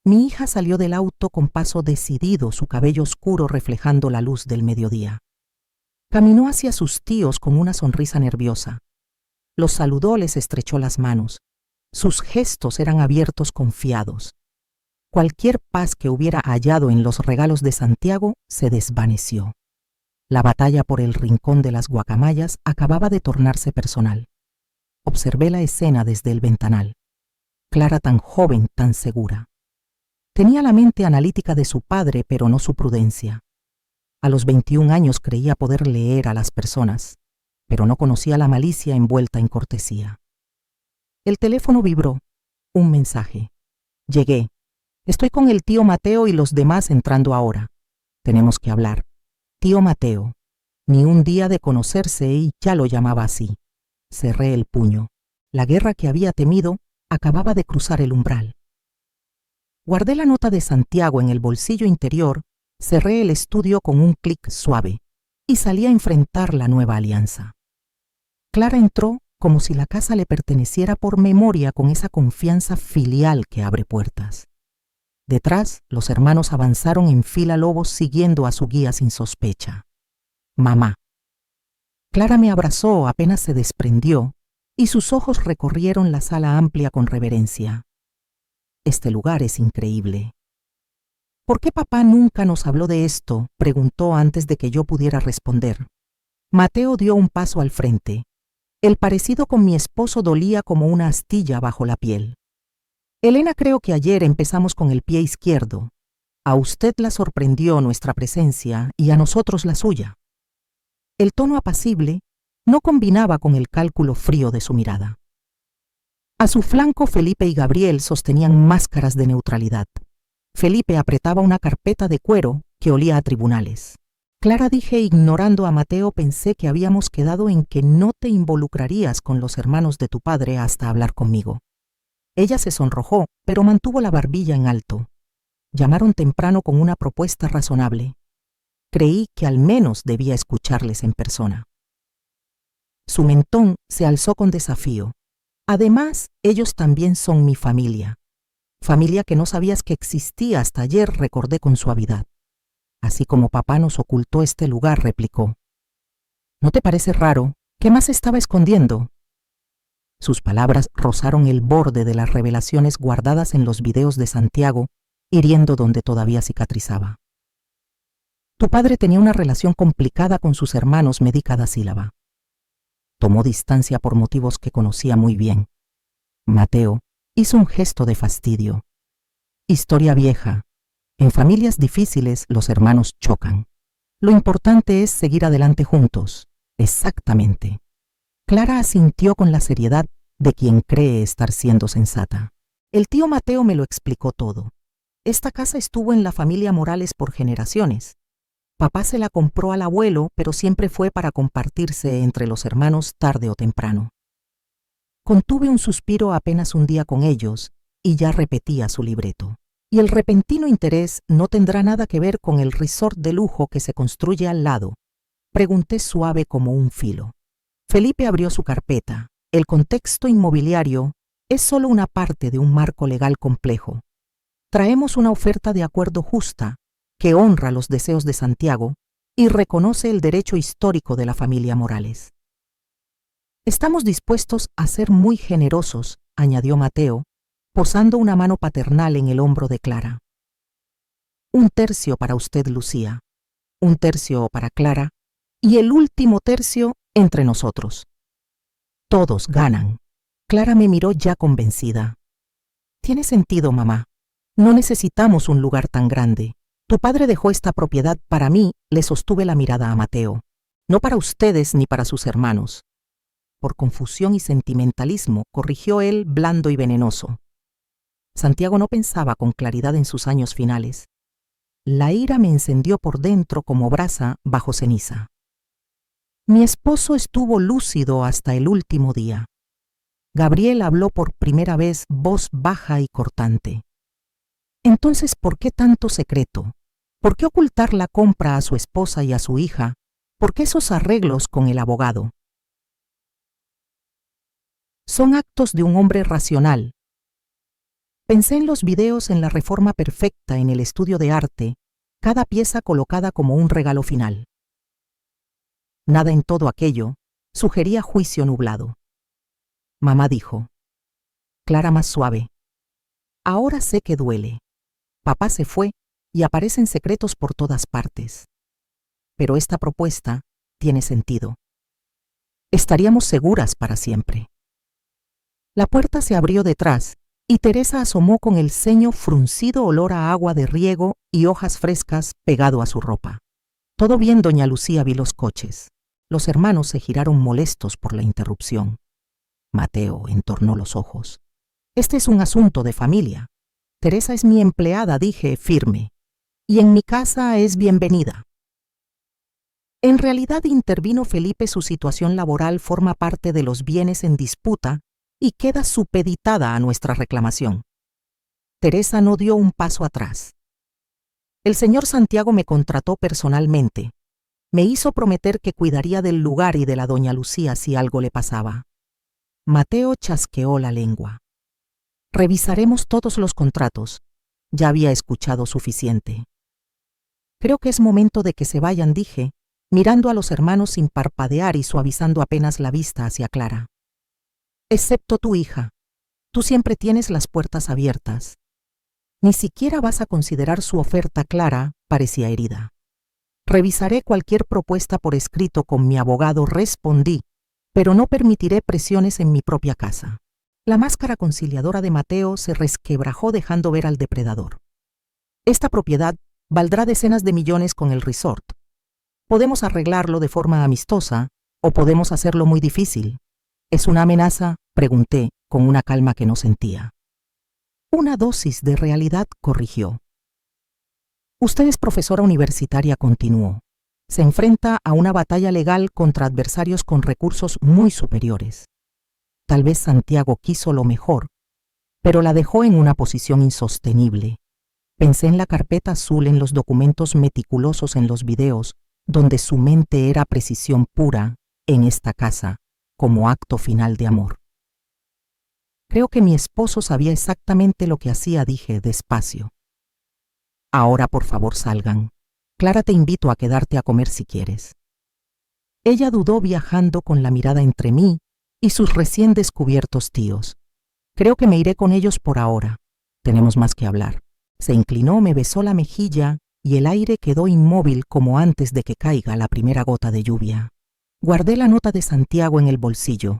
Mi hija salió del auto con paso decidido, su cabello oscuro reflejando la luz del mediodía. Caminó hacia sus tíos con una sonrisa nerviosa. Los saludó, les estrechó las manos. Sus gestos eran abiertos, confiados. Cualquier paz que hubiera hallado en los regalos de Santiago se desvaneció. La batalla por el rincón de las guacamayas acababa de tornarse personal. Observé la escena desde el ventanal. Clara tan joven, tan segura. Tenía la mente analítica de su padre, pero no su prudencia. A los 21 años creía poder leer a las personas, pero no conocía la malicia envuelta en cortesía. El teléfono vibró. Un mensaje. Llegué. Estoy con el tío Mateo y los demás entrando ahora. Tenemos que hablar. Tío Mateo. Ni un día de conocerse y ya lo llamaba así. Cerré el puño. La guerra que había temido acababa de cruzar el umbral. Guardé la nota de Santiago en el bolsillo interior, cerré el estudio con un clic suave y salí a enfrentar la nueva alianza. Clara entró como si la casa le perteneciera por memoria, con esa confianza filial que abre puertas. Detrás, los hermanos avanzaron en fila lobos siguiendo a su guía sin sospecha. Mamá. Clara me abrazó, apenas se desprendió, y sus ojos recorrieron la sala amplia con reverencia. Este lugar es increíble. ¿Por qué papá nunca nos habló de esto?, preguntó antes de que yo pudiera responder. Mateo dio un paso al frente. El parecido con mi esposo dolía como una astilla bajo la piel. Elena, creo que ayer empezamos con el pie izquierdo. A usted la sorprendió nuestra presencia y a nosotros la suya. El tono apacible no combinaba con el cálculo frío de su mirada. A su flanco, Felipe y Gabriel sostenían máscaras de neutralidad. Felipe apretaba una carpeta de cuero que olía a tribunales. Clara, dije, ignorando a Mateo, pensé que habíamos quedado en que no te involucrarías con los hermanos de tu padre hasta hablar conmigo. Ella se sonrojó, pero mantuvo la barbilla en alto. Llamaron temprano con una propuesta razonable. Creí que al menos debía escucharles en persona. Su mentón se alzó con desafío. Además, ellos también son mi familia. Familia que no sabías que existía hasta ayer, recordé con suavidad. Así como papá nos ocultó este lugar, replicó. ¿No te parece raro ¿Qué más estaba escondiendo? Sus palabras rozaron el borde de las revelaciones guardadas en los videos de Santiago, hiriendo donde todavía cicatrizaba. Tu padre tenía una relación complicada con sus hermanos, me di cada sílaba. Tomó distancia por motivos que conocía muy bien. Mateo hizo un gesto de fastidio. Historia vieja. En familias difíciles los hermanos chocan. Lo importante es seguir adelante juntos. Exactamente. Clara asintió con la seriedad de quien cree estar siendo sensata. El tío Mateo me lo explicó todo. Esta casa estuvo en la familia Morales por generaciones. Papá se la compró al abuelo, pero siempre fue para compartirse entre los hermanos tarde o temprano. Contuve un suspiro apenas un día con ellos y ya repetía su libreto. Y el repentino interés no tendrá nada que ver con el resort de lujo que se construye al lado. Pregunté suave como un filo. Felipe abrió su carpeta. El contexto inmobiliario es solo una parte de un marco legal complejo. Traemos una oferta de acuerdo justa que honra los deseos de Santiago y reconoce el derecho histórico de la familia Morales. Estamos dispuestos a ser muy generosos, añadió Mateo, posando una mano paternal en el hombro de Clara. 1/3 para usted, Lucía, 1/3 para Clara y el último tercio entre nosotros. Todos ganan. Clara me miró ya convencida. Tiene sentido, mamá. No necesitamos un lugar tan grande. Tu padre dejó esta propiedad para mí, le sostuve la mirada a Mateo. No para ustedes ni para sus hermanos. Por confusión y sentimentalismo, corrigió él blando y venenoso. Santiago no pensaba con claridad en sus años finales. La ira me encendió por dentro como brasa bajo ceniza. Mi esposo estuvo lúcido hasta el último día. Gabriel habló por primera vez voz baja y cortante. Entonces, ¿por qué tanto secreto? ¿Por qué ocultar la compra a su esposa y a su hija? ¿Por qué esos arreglos con el abogado? Son actos de un hombre racional. Pensé en los videos en la reforma perfecta en el estudio de arte, cada pieza colocada como un regalo final. Nada en todo aquello sugería juicio nublado. Mamá dijo, Clara más suave. Ahora sé que duele. Papá se fue y aparecen secretos por todas partes. Pero esta propuesta tiene sentido. Estaríamos seguras para siempre. La puerta se abrió detrás y Teresa asomó con el ceño fruncido, olor a agua de riego y hojas frescas pegado a su ropa. Todo bien, doña Lucía, vi los coches. Los hermanos se giraron molestos por la interrupción. Mateo entornó los ojos. Este es un asunto de familia. Teresa es mi empleada, dije firme, y en mi casa es bienvenida. En realidad intervino Felipe, su situación laboral forma parte de los bienes en disputa y queda supeditada a nuestra reclamación. Teresa no dio un paso atrás. El señor Santiago me contrató personalmente. Me hizo prometer que cuidaría del lugar y de la doña Lucía si algo le pasaba. Mateo chasqueó la lengua. Revisaremos todos los contratos. Ya había escuchado suficiente. Creo que es momento de que se vayan, dije, mirando a los hermanos sin parpadear y suavizando apenas la vista hacia Clara. Excepto tu hija. Tú siempre tienes las puertas abiertas. Ni siquiera vas a considerar su oferta. Clara parecía herida. Revisaré cualquier propuesta por escrito con mi abogado, respondí, pero no permitiré presiones en mi propia casa. La máscara conciliadora de Mateo se resquebrajó dejando ver al depredador. Esta propiedad valdrá decenas de millones con el resort. Podemos arreglarlo de forma amistosa o podemos hacerlo muy difícil. ¿Es una amenaza?, pregunté con una calma que no sentía. Una dosis de realidad, corrigió. Usted es profesora universitaria, continuó. Se enfrenta a una batalla legal contra adversarios con recursos muy superiores. Tal vez Santiago quiso lo mejor, pero la dejó en una posición insostenible. Pensé en la carpeta azul, en los documentos meticulosos, en los videos, donde su mente era precisión pura, en esta casa, como acto final de amor. Creo que mi esposo sabía exactamente lo que hacía, dije despacio. Ahora, por favor, salgan. Clara, te invito a quedarte a comer si quieres. Ella dudó viajando con la mirada entre mí y sus recién descubiertos tíos. Creo que me iré con ellos por ahora. Tenemos más que hablar. Se inclinó, me besó la mejilla y el aire quedó inmóvil como antes de que caiga la primera gota de lluvia. Guardé la nota de Santiago en el bolsillo.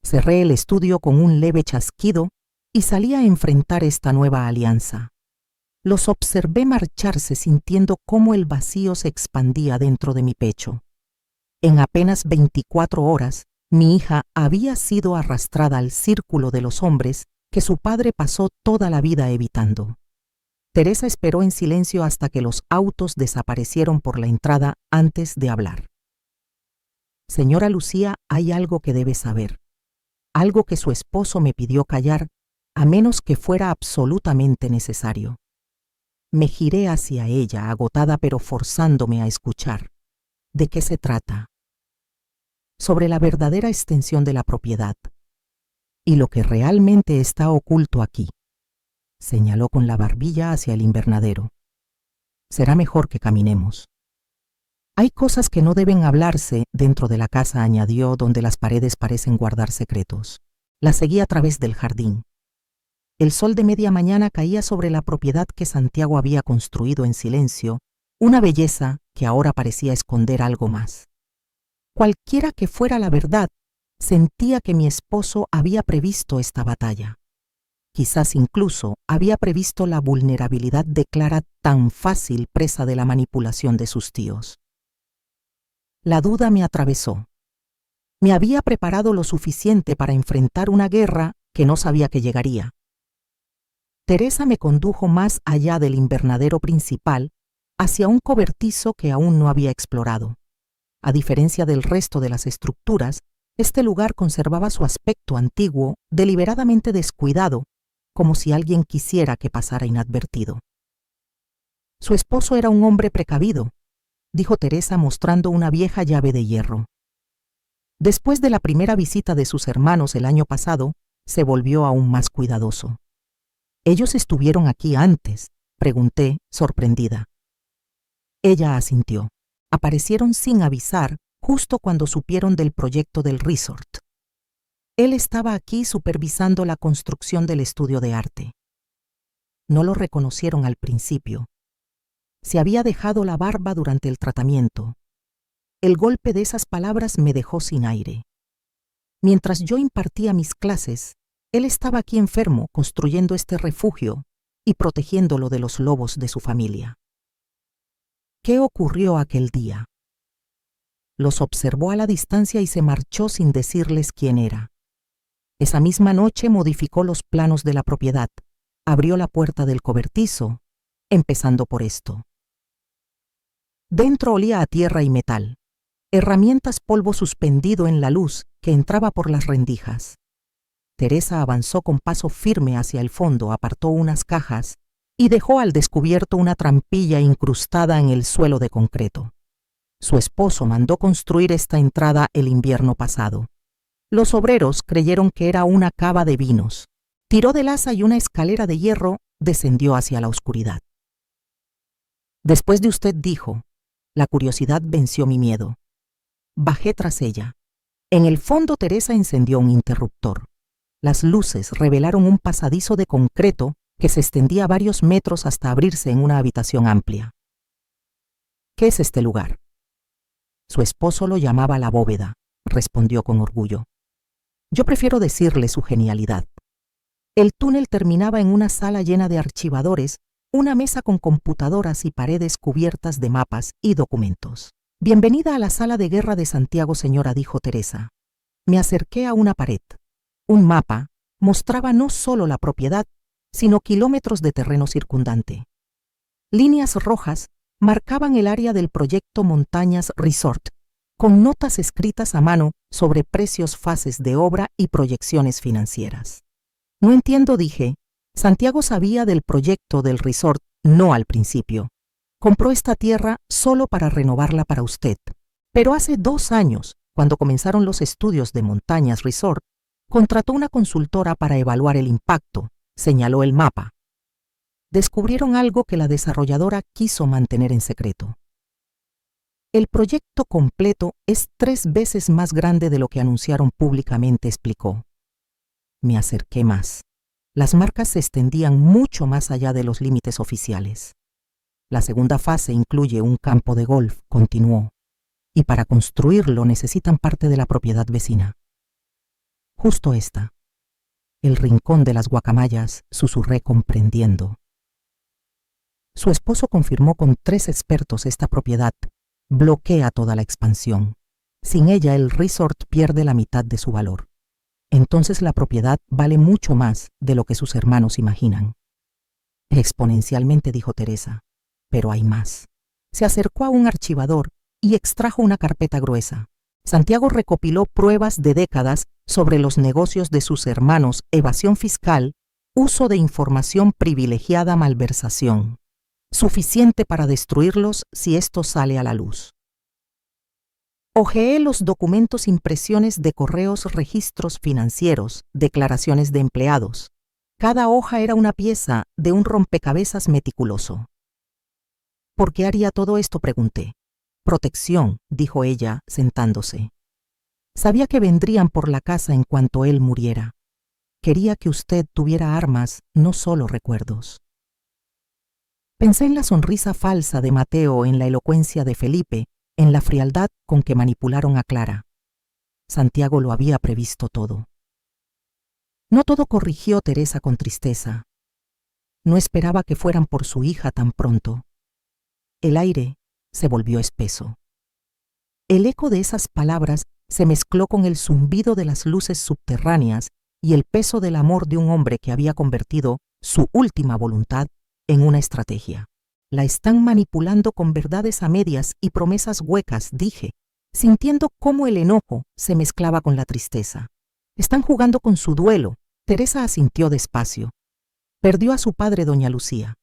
Cerré el estudio con un leve chasquido y salí a enfrentar esta nueva alianza. Los observé marcharse sintiendo cómo el vacío se expandía dentro de mi pecho. En apenas 24 horas, mi hija había sido arrastrada al círculo de los hombres que su padre pasó toda la vida evitando. Teresa esperó en silencio hasta que los autos desaparecieron por la entrada antes de hablar. Señora Lucía, hay algo que debe saber. Algo que su esposo me pidió callar, a menos que fuera absolutamente necesario. Me giré hacia ella, agotada pero forzándome a escuchar. ¿De qué se trata? Sobre la verdadera extensión de la propiedad y lo que realmente está oculto aquí. Señaló con la barbilla hacia el invernadero. Será mejor que caminemos. Hay cosas que no deben hablarse dentro de la casa, añadió, donde las paredes parecen guardar secretos. La seguí a través del jardín. El sol de media mañana caía sobre la propiedad que Santiago había construido en silencio, una belleza que ahora parecía esconder algo más. Cualquiera que fuera la verdad, sentía que mi esposo había previsto esta batalla. Quizás incluso había previsto la vulnerabilidad de Clara, tan fácil presa de la manipulación de sus tíos. La duda me atravesó. Me había preparado lo suficiente para enfrentar una guerra que no sabía que llegaría. Teresa me condujo más allá del invernadero principal, hacia un cobertizo que aún no había explorado. A diferencia del resto de las estructuras, este lugar conservaba su aspecto antiguo, deliberadamente descuidado, como si alguien quisiera que pasara inadvertido. Su esposo era un hombre precavido, dijo Teresa mostrando una vieja llave de hierro. Después de la primera visita de sus hermanos el año pasado, se volvió aún más cuidadoso. ¿Ellos estuvieron aquí antes?, pregunté, sorprendida. Ella asintió. Aparecieron sin avisar justo cuando supieron del proyecto del resort. Él estaba aquí supervisando la construcción del estudio de arte. No lo reconocieron al principio. Se había dejado la barba durante el tratamiento. El golpe de esas palabras me dejó sin aire. Mientras yo impartía mis clases, él estaba aquí enfermo, construyendo este refugio y protegiéndolo de los lobos de su familia. ¿Qué ocurrió aquel día? Los observó a la distancia y se marchó sin decirles quién era. Esa misma noche modificó los planos de la propiedad, abrió la puerta del cobertizo, empezando por esto. Dentro olía a tierra y metal, herramientas, polvo suspendido en la luz que entraba por las rendijas. Teresa avanzó con paso firme hacia el fondo, apartó unas cajas y dejó al descubierto una trampilla incrustada en el suelo de concreto. Su esposo mandó construir esta entrada el invierno pasado. Los obreros creyeron que era una cava de vinos. Tiró del asa y una escalera de hierro descendió hacia la oscuridad. Después de usted, dijo. La curiosidad venció mi miedo. Bajé tras ella. En el fondo Teresa encendió un interruptor. Las luces revelaron un pasadizo de concreto que se extendía varios metros hasta abrirse en una habitación amplia. ¿Qué es este lugar? Su esposo lo llamaba la bóveda, respondió con orgullo. Yo prefiero decirle su genialidad. El túnel terminaba en una sala llena de archivadores, una mesa con computadoras y paredes cubiertas de mapas y documentos. Bienvenida a la sala de guerra de Santiago, señora, dijo Teresa. Me acerqué a una pared. Un mapa mostraba no solo la propiedad, sino kilómetros de terreno circundante. Líneas rojas marcaban el área del proyecto Montañas Resort, con notas escritas a mano sobre precios, fases de obra y proyecciones financieras. No entiendo, dije. Santiago sabía del proyecto del resort, no al principio. Compró esta tierra solo para renovarla para usted. Pero hace 2 años, cuando comenzaron los estudios de Montañas Resort, contrató una consultora para evaluar el impacto, señaló el mapa. Descubrieron algo que la desarrolladora quiso mantener en secreto. El proyecto completo es 3 veces más grande de lo que anunciaron públicamente, explicó. Me acerqué más. Las marcas se extendían mucho más allá de los límites oficiales. La segunda fase incluye un campo de golf, continuó, y para construirlo necesitan parte de la propiedad vecina. Justo esta. El rincón de las guacamayas, susurré comprendiendo. Su esposo confirmó con 3 expertos esta propiedad. Bloquea toda la expansión. Sin ella el resort pierde la mitad de su valor. Entonces la propiedad vale mucho más de lo que sus hermanos imaginan. Exponencialmente, dijo Teresa. Pero hay más. Se acercó a un archivador y extrajo una carpeta gruesa. Santiago recopiló pruebas de décadas sobre los negocios de sus hermanos, evasión fiscal, uso de información privilegiada, malversación. Suficiente para destruirlos si esto sale a la luz. Hojeé los documentos, impresiones de correos, registros financieros, declaraciones de empleados. Cada hoja era una pieza de un rompecabezas meticuloso. ¿Por qué haría todo esto?, pregunté. Protección, dijo ella, sentándose. Sabía que vendrían por la casa en cuanto él muriera. Quería que usted tuviera armas, no solo recuerdos. Pensé en la sonrisa falsa de Mateo, en la elocuencia de Felipe, en la frialdad con que manipularon a Clara. Santiago lo había previsto todo. No todo, corrigió Teresa con tristeza. No esperaba que fueran por su hija tan pronto. El aire se volvió espeso. El eco de esas palabras se mezcló con el zumbido de las luces subterráneas y el peso del amor de un hombre que había convertido su última voluntad en una estrategia. La están manipulando con verdades a medias y promesas huecas, dije, sintiendo cómo el enojo se mezclaba con la tristeza. Están jugando con su duelo. Teresa asintió despacio. Perdió a su padre, doña Lucía.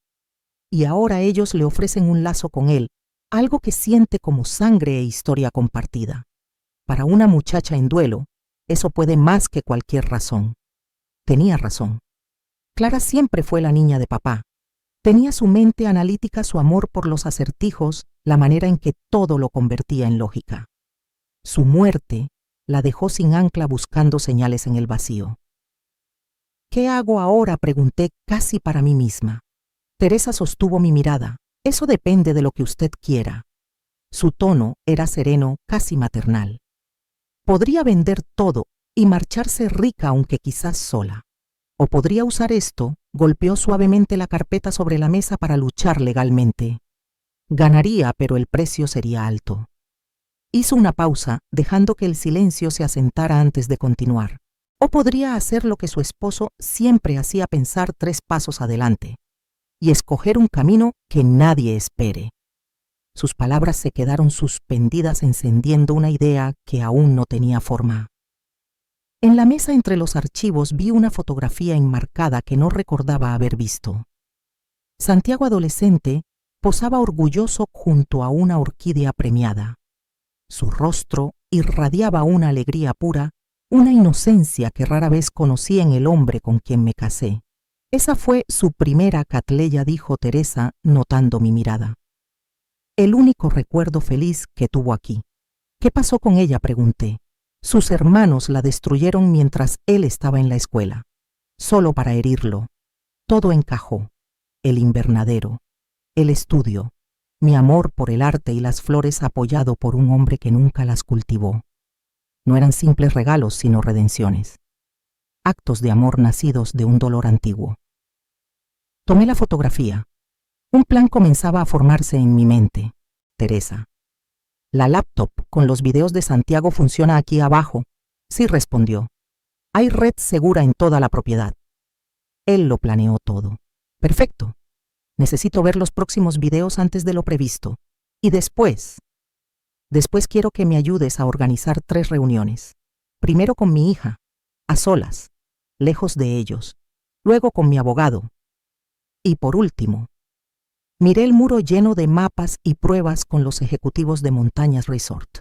Y ahora ellos le ofrecen un lazo con él, algo que siente como sangre e historia compartida. Para una muchacha en duelo, eso puede más que cualquier razón. Tenía razón. Clara siempre fue la niña de papá. Tenía su mente analítica, su amor por los acertijos, la manera en que todo lo convertía en lógica. Su muerte la dejó sin ancla, buscando señales en el vacío. ¿Qué hago ahora?, pregunté casi para mí misma. Teresa sostuvo mi mirada. Eso depende de lo que usted quiera. Su tono era sereno, casi maternal. Podría vender todo y marcharse rica, aunque quizás sola. O podría usar esto, golpeó suavemente la carpeta sobre la mesa, para luchar legalmente. Ganaría, pero el precio sería alto. Hizo una pausa, dejando que el silencio se asentara antes de continuar. O podría hacer lo que su esposo siempre hacía, pensar 3 pasos adelante y escoger un camino que nadie espere. Sus palabras se quedaron suspendidas, encendiendo una idea que aún no tenía forma. En la mesa entre los archivos vi una fotografía enmarcada que no recordaba haber visto. Santiago, adolescente, posaba orgulloso junto a una orquídea premiada. Su rostro irradiaba una alegría pura, una inocencia que rara vez conocí en el hombre con quien me casé. Esa fue su primera Catleya, dijo Teresa, notando mi mirada. El único recuerdo feliz que tuvo aquí. ¿Qué pasó con ella?, pregunté. Sus hermanos la destruyeron mientras él estaba en la escuela, solo para herirlo. Todo encajó. El invernadero, el estudio, mi amor por el arte y las flores, apoyado por un hombre que nunca las cultivó. No eran simples regalos, sino redenciones. Actos de amor nacidos de un dolor antiguo. Tomé la fotografía. Un plan comenzaba a formarse en mi mente. Teresa. La laptop con los videos de Santiago funciona aquí abajo. Sí, respondió. Hay red segura en toda la propiedad. Él lo planeó todo. Perfecto. Necesito ver los próximos videos antes de lo previsto. Y después quiero que me ayudes a organizar 3 reuniones. Primero con mi hija, a solas, lejos de ellos. Luego con mi abogado. Y por último, miré el muro lleno de mapas y pruebas con los ejecutivos de Montañas Resort.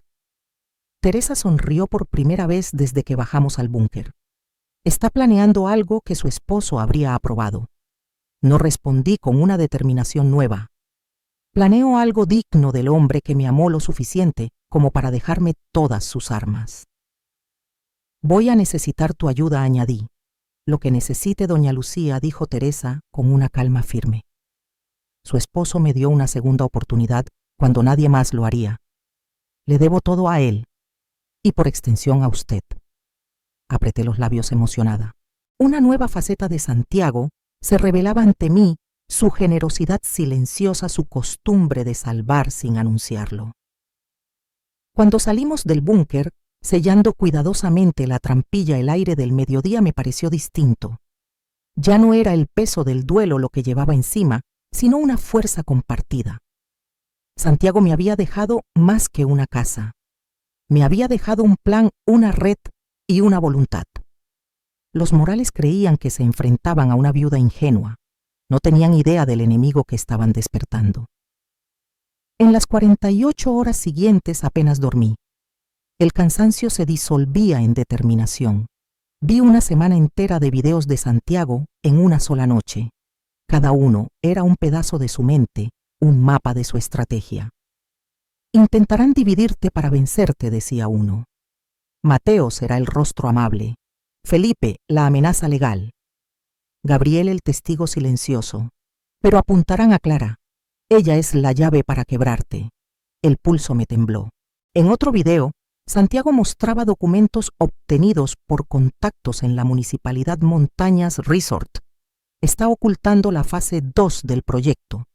Teresa sonrió por primera vez desde que bajamos al búnker. Está planeando algo que su esposo habría aprobado. No respondí con una determinación nueva. Planeo algo digno del hombre que me amó lo suficiente como para dejarme todas sus armas. Voy a necesitar tu ayuda, añadí. Lo que necesite doña Lucía, dijo Teresa con una calma firme. Su esposo me dio una segunda oportunidad cuando nadie más lo haría. Le debo todo a él y por extensión a usted. Apreté los labios emocionada. Una nueva faceta de Santiago se revelaba ante mí, su generosidad silenciosa, su costumbre de salvar sin anunciarlo. Cuando salimos del búnker, sellando cuidadosamente la trampilla, el aire del mediodía me pareció distinto. Ya no era el peso del duelo lo que llevaba encima, sino una fuerza compartida. Santiago me había dejado más que una casa. Me había dejado un plan, una red y una voluntad. Los Morales creían que se enfrentaban a una viuda ingenua. No tenían idea del enemigo que estaban despertando. En las 48 horas siguientes apenas dormí. El cansancio se disolvía en determinación. Vi una semana entera de videos de Santiago en una sola noche. Cada uno era un pedazo de su mente, un mapa de su estrategia. Intentarán dividirte para vencerte, decía uno. Mateo será el rostro amable. Felipe, la amenaza legal. Gabriel, el testigo silencioso. Pero apuntarán a Clara. Ella es la llave para quebrarte. El pulso me tembló. En otro video, Santiago mostraba documentos obtenidos por contactos en la Municipalidad Montañas Resort. Está ocultando la fase 2 del proyecto,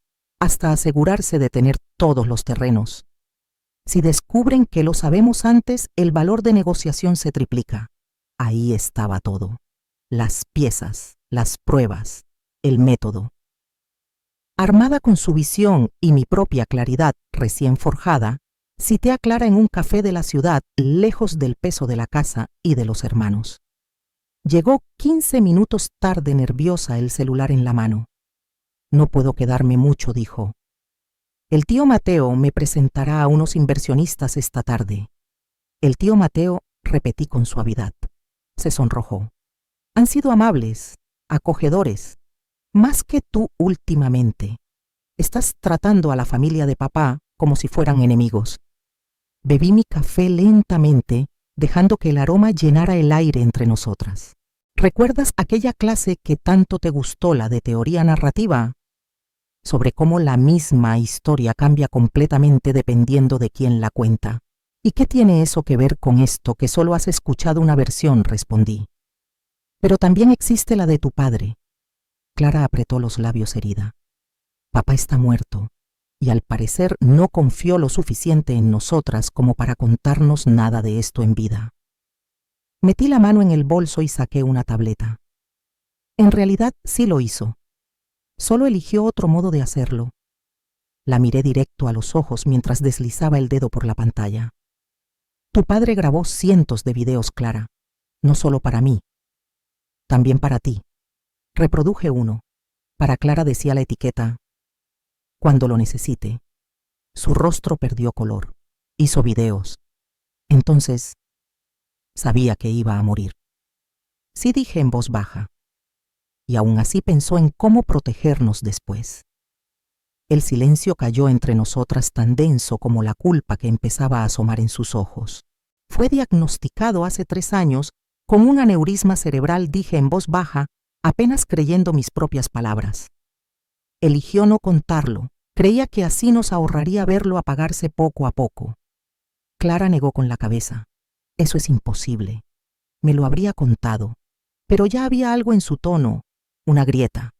hasta asegurarse de tener todos los terrenos. Si descubren que lo sabemos antes, el valor de negociación se triplica. Ahí estaba todo. Las piezas, las pruebas, el método. Armada con su visión y mi propia claridad recién forjada, cité a Clara en un café de la ciudad, lejos del peso de la casa y de los hermanos. Llegó 15 minutos tarde, nerviosa, el celular en la mano. No puedo quedarme mucho, dijo. El tío Mateo me presentará a unos inversionistas esta tarde. El tío Mateo, repetí con suavidad. Se sonrojó. Han sido amables, acogedores, más que tú últimamente. Estás tratando a la familia de papá como si fueran enemigos. Bebí mi café lentamente, dejando que el aroma llenara el aire entre nosotras. ¿Recuerdas aquella clase que tanto te gustó, la de teoría narrativa? Sobre cómo la misma historia cambia completamente dependiendo de quién la cuenta. ¿Y qué tiene eso que ver con esto que solo has escuchado una versión?, respondí. Pero también existe la de tu padre. Clara apretó los labios herida. Papá está muerto, y al parecer no confió lo suficiente en nosotras como para contarnos nada de esto en vida. Metí la mano en el bolso y saqué una tableta. En realidad sí lo hizo. Solo eligió otro modo de hacerlo. La miré directo a los ojos mientras deslizaba el dedo por la pantalla. Tu padre grabó cientos de videos, Clara. No solo para mí. También para ti. Reproduje uno. Para Clara decía la etiqueta. Cuando lo necesite. Su rostro perdió color. Hizo videos. Entonces, sabía que iba a morir. Sí, dije en voz baja. Y aún así pensó en cómo protegernos después. El silencio cayó entre nosotras tan denso como la culpa que empezaba a asomar en sus ojos. Fue diagnosticado hace 3 años con un aneurisma cerebral, dije en voz baja, apenas creyendo mis propias palabras. Eligió no contarlo. Creía que así nos ahorraría verlo apagarse poco a poco. Clara negó con la cabeza. Eso es imposible. Me lo habría contado. Pero ya había algo en su tono, una grieta.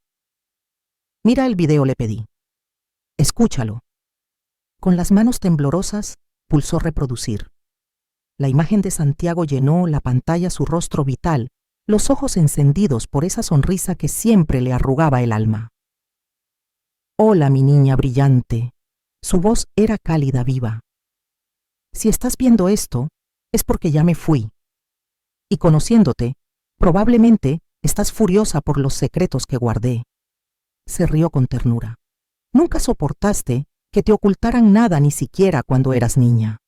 Mira el video, le pedí. Escúchalo. Con las manos temblorosas, pulsó reproducir. La imagen de Santiago llenó la pantalla, su rostro vital, los ojos encendidos por esa sonrisa que siempre le arrugaba el alma. Hola, mi niña brillante. Su voz era cálida, viva. Si estás viendo esto, es porque ya me fui. Y conociéndote, probablemente estás furiosa por los secretos que guardé. Se rió con ternura. Nunca soportaste que te ocultaran nada, ni siquiera cuando eras niña.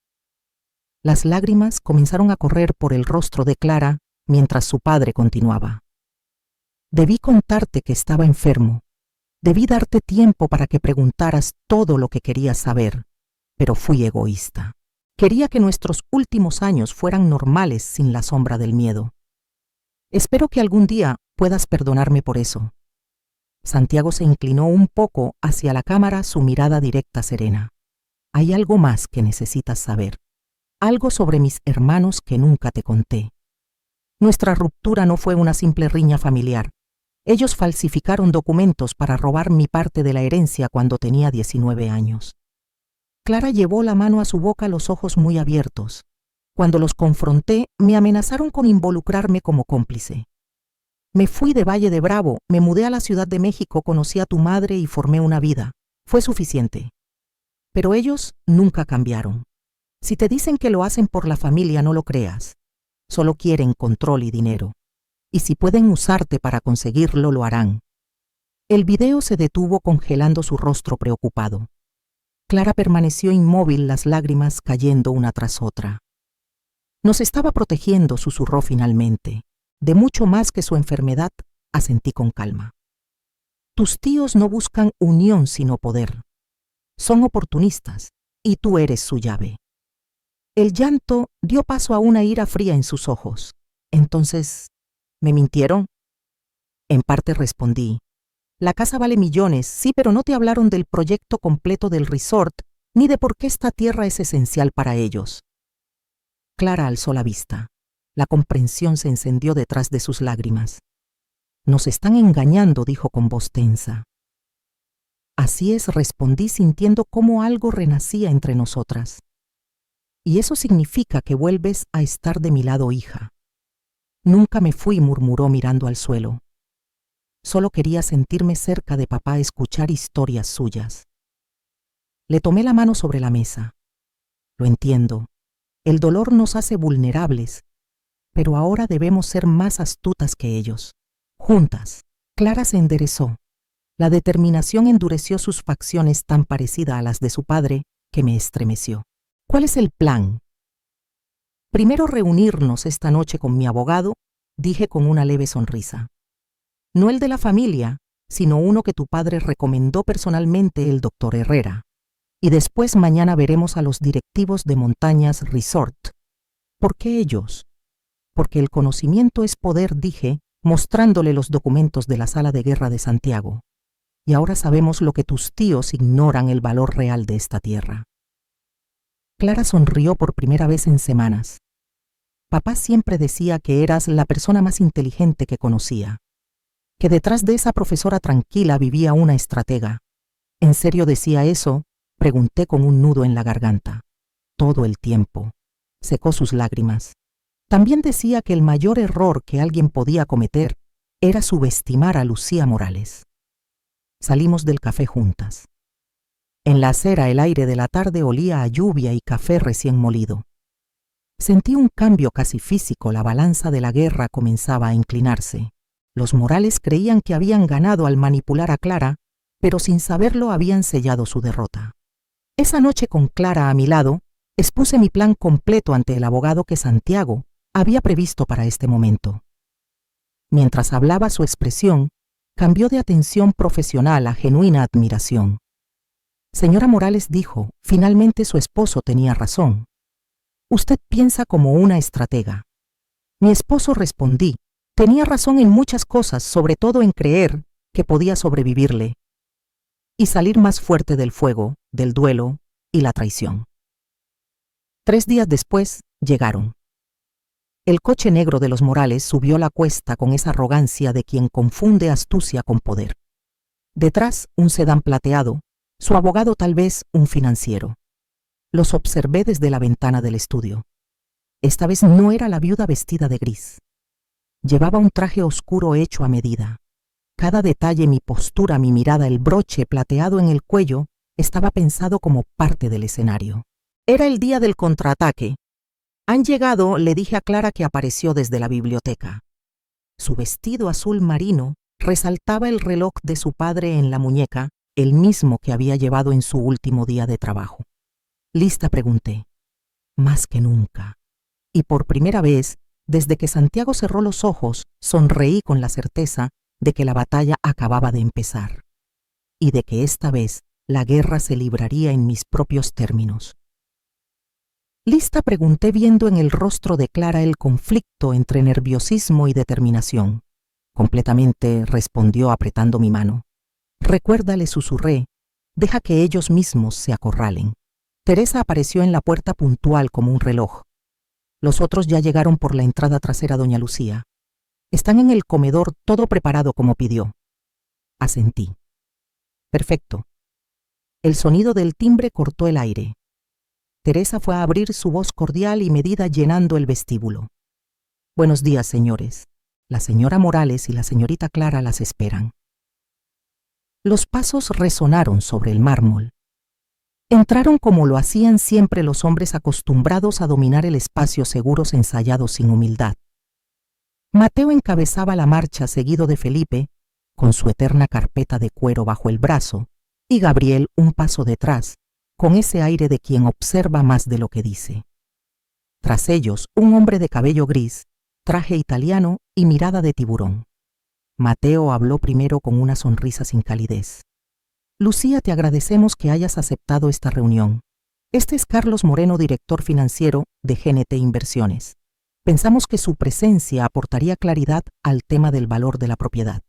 Las lágrimas comenzaron a correr por el rostro de Clara mientras su padre continuaba. Debí contarte que estaba enfermo. Debí darte tiempo para que preguntaras todo lo que querías saber, pero fui egoísta. Quería que nuestros últimos años fueran normales sin la sombra del miedo. Espero que algún día puedas perdonarme por eso. Santiago se inclinó un poco hacia la cámara, su mirada directa serena. Hay algo más que necesitas saber. Algo sobre mis hermanos que nunca te conté. Nuestra ruptura no fue una simple riña familiar. Ellos falsificaron documentos para robar mi parte de la herencia cuando tenía 19 años. Clara llevó la mano a su boca, los ojos muy abiertos. Cuando los confronté, me amenazaron con involucrarme como cómplice. Me fui de Valle de Bravo, me mudé a la Ciudad de México, conocí a tu madre y formé una vida. Fue suficiente. Pero ellos nunca cambiaron. Si te dicen que lo hacen por la familia, no lo creas. Solo quieren control y dinero. Y si pueden usarte para conseguirlo, lo harán. El video se detuvo, congelando su rostro preocupado. Clara permaneció inmóvil, las lágrimas cayendo una tras otra. Nos estaba protegiendo, susurró finalmente. De mucho más que su enfermedad, asentí con calma. Tus tíos no buscan unión sino poder. Son oportunistas, y tú eres su llave. El llanto dio paso a una ira fría en sus ojos. Entonces, ¿me mintieron? En parte respondí. La casa vale millones, sí, pero no te hablaron del proyecto completo del resort, ni de por qué esta tierra es esencial para ellos. Clara alzó la vista. La comprensión se encendió detrás de sus lágrimas. Nos están engañando, dijo con voz tensa. Así es, respondí, sintiendo cómo algo renacía entre nosotras. Y eso significa que vuelves a estar de mi lado, hija. Nunca me fui, murmuró mirando al suelo. Solo quería sentirme cerca de papá, escuchar historias suyas. Le tomé la mano sobre la mesa. Lo entiendo. El dolor nos hace vulnerables, pero ahora debemos ser más astutas que ellos. Juntas. Clara se enderezó. La determinación endureció sus facciones, tan parecida a las de su padre, que me estremeció. ¿Cuál es el plan? Primero reunirnos esta noche con mi abogado, dije con una leve sonrisa. No el de la familia, sino uno que tu padre recomendó personalmente, el doctor Herrera. Y después mañana veremos a los directivos de Montañas Resort. ¿Por qué ellos? Porque el conocimiento es poder, dije, mostrándole los documentos de la sala de guerra de Santiago. Y ahora sabemos lo que tus tíos ignoran, el valor real de esta tierra. Clara sonrió por primera vez en semanas. Papá siempre decía que eras la persona más inteligente que conocía, que detrás de esa profesora tranquila vivía una estratega. ¿En serio decía eso? Pregunté con un nudo en la garganta. Todo el tiempo. Secó sus lágrimas. También decía que el mayor error que alguien podía cometer era subestimar a Lucía Morales. Salimos del café juntas. En la acera el aire de la tarde olía a lluvia y café recién molido. Sentí un cambio casi físico, la balanza de la guerra comenzaba a inclinarse. Los Morales creían que habían ganado al manipular a Clara, pero sin saberlo habían sellado su derrota. Esa noche, con Clara a mi lado, expuse mi plan completo ante el abogado que Santiago había previsto para este momento. Mientras hablaba, su expresión cambió de atención profesional a genuina admiración. Señora Morales, dijo, finalmente su esposo tenía razón. Usted piensa como una estratega. Mi esposo, respondí, tenía razón en muchas cosas, sobre todo en creer que podía sobrevivirle y salir más fuerte del fuego, del duelo y la traición. 3 días después, llegaron. El coche negro de los Morales subió la cuesta con esa arrogancia de quien confunde astucia con poder. Detrás, un sedán plateado, su abogado, tal vez un financiero. Los observé desde la ventana del estudio. Esta vez no era la viuda vestida de gris. Llevaba un traje oscuro hecho a medida. Cada detalle, mi postura, mi mirada, el broche plateado en el cuello, estaba pensado como parte del escenario. Era el día del contraataque. Han llegado, le dije a Clara, que apareció desde la biblioteca. Su vestido azul marino resaltaba el reloj de su padre en la muñeca, el mismo que había llevado en su último día de trabajo. ¿Lista?, pregunté. Más que nunca. Y por primera vez, desde que Santiago cerró los ojos, sonreí con la certeza de que la batalla acababa de empezar. y de que esta vez la guerra se libraría en mis propios términos. Lista, pregunté viendo en el rostro de Clara el conflicto entre nerviosismo y determinación. Completamente, respondió apretando mi mano. Recuerda, le susurré, deja que ellos mismos se acorralen. Teresa apareció en la puerta puntual como un reloj. Los otros ya llegaron por la entrada trasera, doña Lucía. Están en el comedor, todo preparado como pidió. Asentí. Perfecto. El sonido del timbre cortó el aire. Teresa fue a abrir su voz cordial y medida llenando el vestíbulo. Buenos días, señores. La señora Morales y la señorita Clara las esperan. Los pasos resonaron sobre el mármol. Entraron como lo hacían siempre los hombres acostumbrados a dominar el espacio, seguros, ensayados sin humildad. Mateo encabezaba la marcha seguido de Felipe, con su eterna carpeta de cuero bajo el brazo, y Gabriel un paso detrás, con ese aire de quien observa más de lo que dice. Tras ellos, un hombre de cabello gris, traje italiano y mirada de tiburón. Mateo habló primero con una sonrisa sin calidez. Lucía, te agradecemos que hayas aceptado esta reunión. Este es Carlos Moreno, director financiero de GNT Inversiones. Pensamos que su presencia aportaría claridad al tema del valor de la propiedad.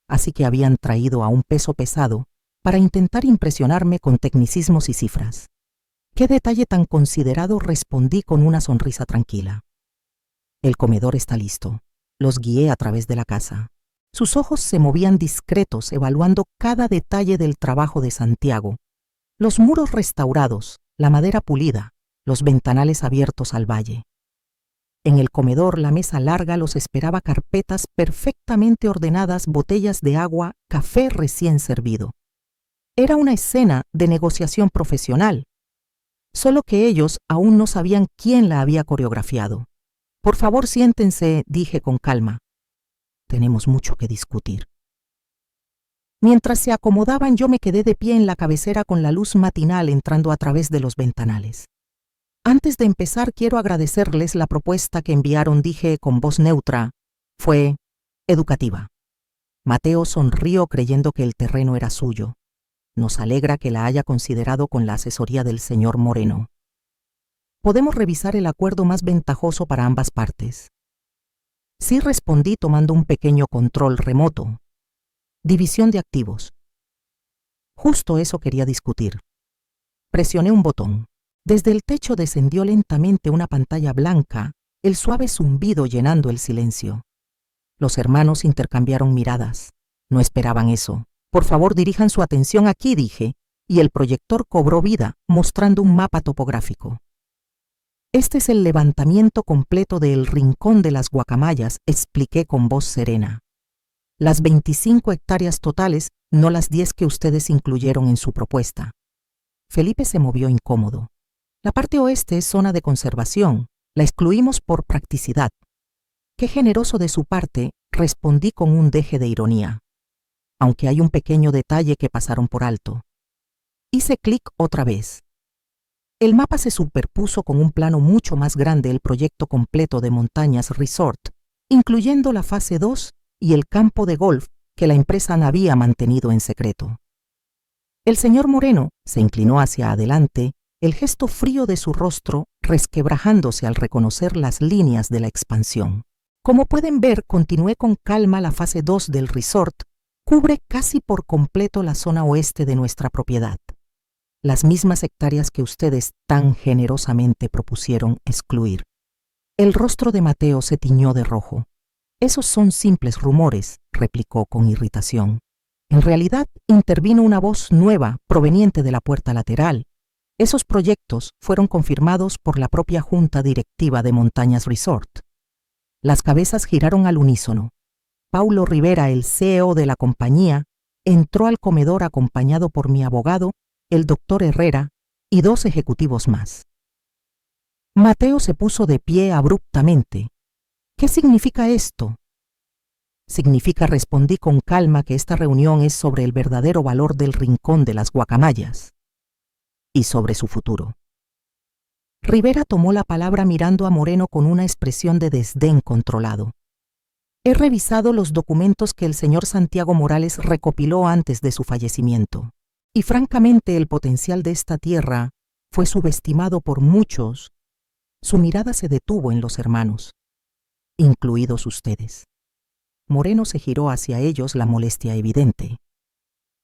Así que habían traído a un peso pesado para intentar impresionarme con tecnicismos y cifras. ¿Qué detalle tan considerado?, respondí con una sonrisa tranquila. El comedor está listo. Los guié a través de la casa. Sus ojos se movían discretos, evaluando cada detalle del trabajo de Santiago. Los muros restaurados, la madera pulida, los ventanales abiertos al valle. En el comedor, la mesa larga, los esperaba carpetas perfectamente ordenadas, botellas de agua, café recién servido. Era una escena de negociación profesional, solo que ellos aún no sabían quién la había coreografiado. Por favor, siéntense, dije con calma. Tenemos mucho que discutir. Mientras se acomodaban, yo me quedé de pie en la cabecera con la luz matinal entrando a través de los ventanales. Antes de empezar, quiero agradecerles la propuesta que enviaron, dije con voz neutra. Fue educativa. Mateo sonrió creyendo que el terreno era suyo. Nos alegra que la haya considerado con la asesoría del señor Moreno. Podemos revisar el acuerdo más ventajoso para ambas partes. Sí, respondí tomando un pequeño control remoto. División de activos. Justo eso quería discutir. Presioné un botón. Desde el techo descendió lentamente una pantalla blanca, el suave zumbido llenando el silencio. Los hermanos intercambiaron miradas. No esperaban eso. Por favor, dirijan su atención aquí, dije, y el proyector cobró vida, mostrando un mapa topográfico. Este es el levantamiento completo del Rincón de las Guacamayas, expliqué con voz serena. Las 25 hectáreas totales, no las 10 que ustedes incluyeron en su propuesta. Felipe se movió incómodo. La parte oeste es zona de conservación, la excluimos por practicidad. Qué generoso de su parte, respondí con un deje de ironía. Aunque hay un pequeño detalle que pasaron por alto. Hice clic otra vez. El mapa se superpuso con un plano mucho más grande, el proyecto completo de Montañas Resort, incluyendo la fase 2 y el campo de golf que la empresa había mantenido en secreto. El señor Moreno se inclinó hacia adelante, el gesto frío de su rostro resquebrajándose al reconocer las líneas de la expansión. Como pueden ver, continué con calma. La fase 2 del resort cubre casi por completo la zona oeste de nuestra propiedad. Las mismas hectáreas que ustedes tan generosamente propusieron excluir. El rostro de Mateo se tiñó de rojo. Esos son simples rumores, replicó con irritación. En realidad, intervino una voz nueva proveniente de la puerta lateral. Esos proyectos fueron confirmados por la propia junta directiva de Montañas Resort. Las cabezas giraron al unísono. Paulo Rivera, el CEO de la compañía, entró al comedor acompañado por mi abogado, el doctor Herrera, y 2 ejecutivos más. Mateo se puso de pie abruptamente. ¿Qué significa esto? Significa, respondí con calma, que esta reunión es sobre el verdadero valor del Rincón de las Guacamayas y sobre su futuro. Rivera tomó la palabra mirando a Moreno con una expresión de desdén controlado. He revisado los documentos que el señor Santiago Morales recopiló antes de su fallecimiento, y francamente el potencial de esta tierra fue subestimado por muchos. Su mirada se detuvo en los hermanos, incluidos ustedes. Moreno se giró hacia ellos, la molestia evidente.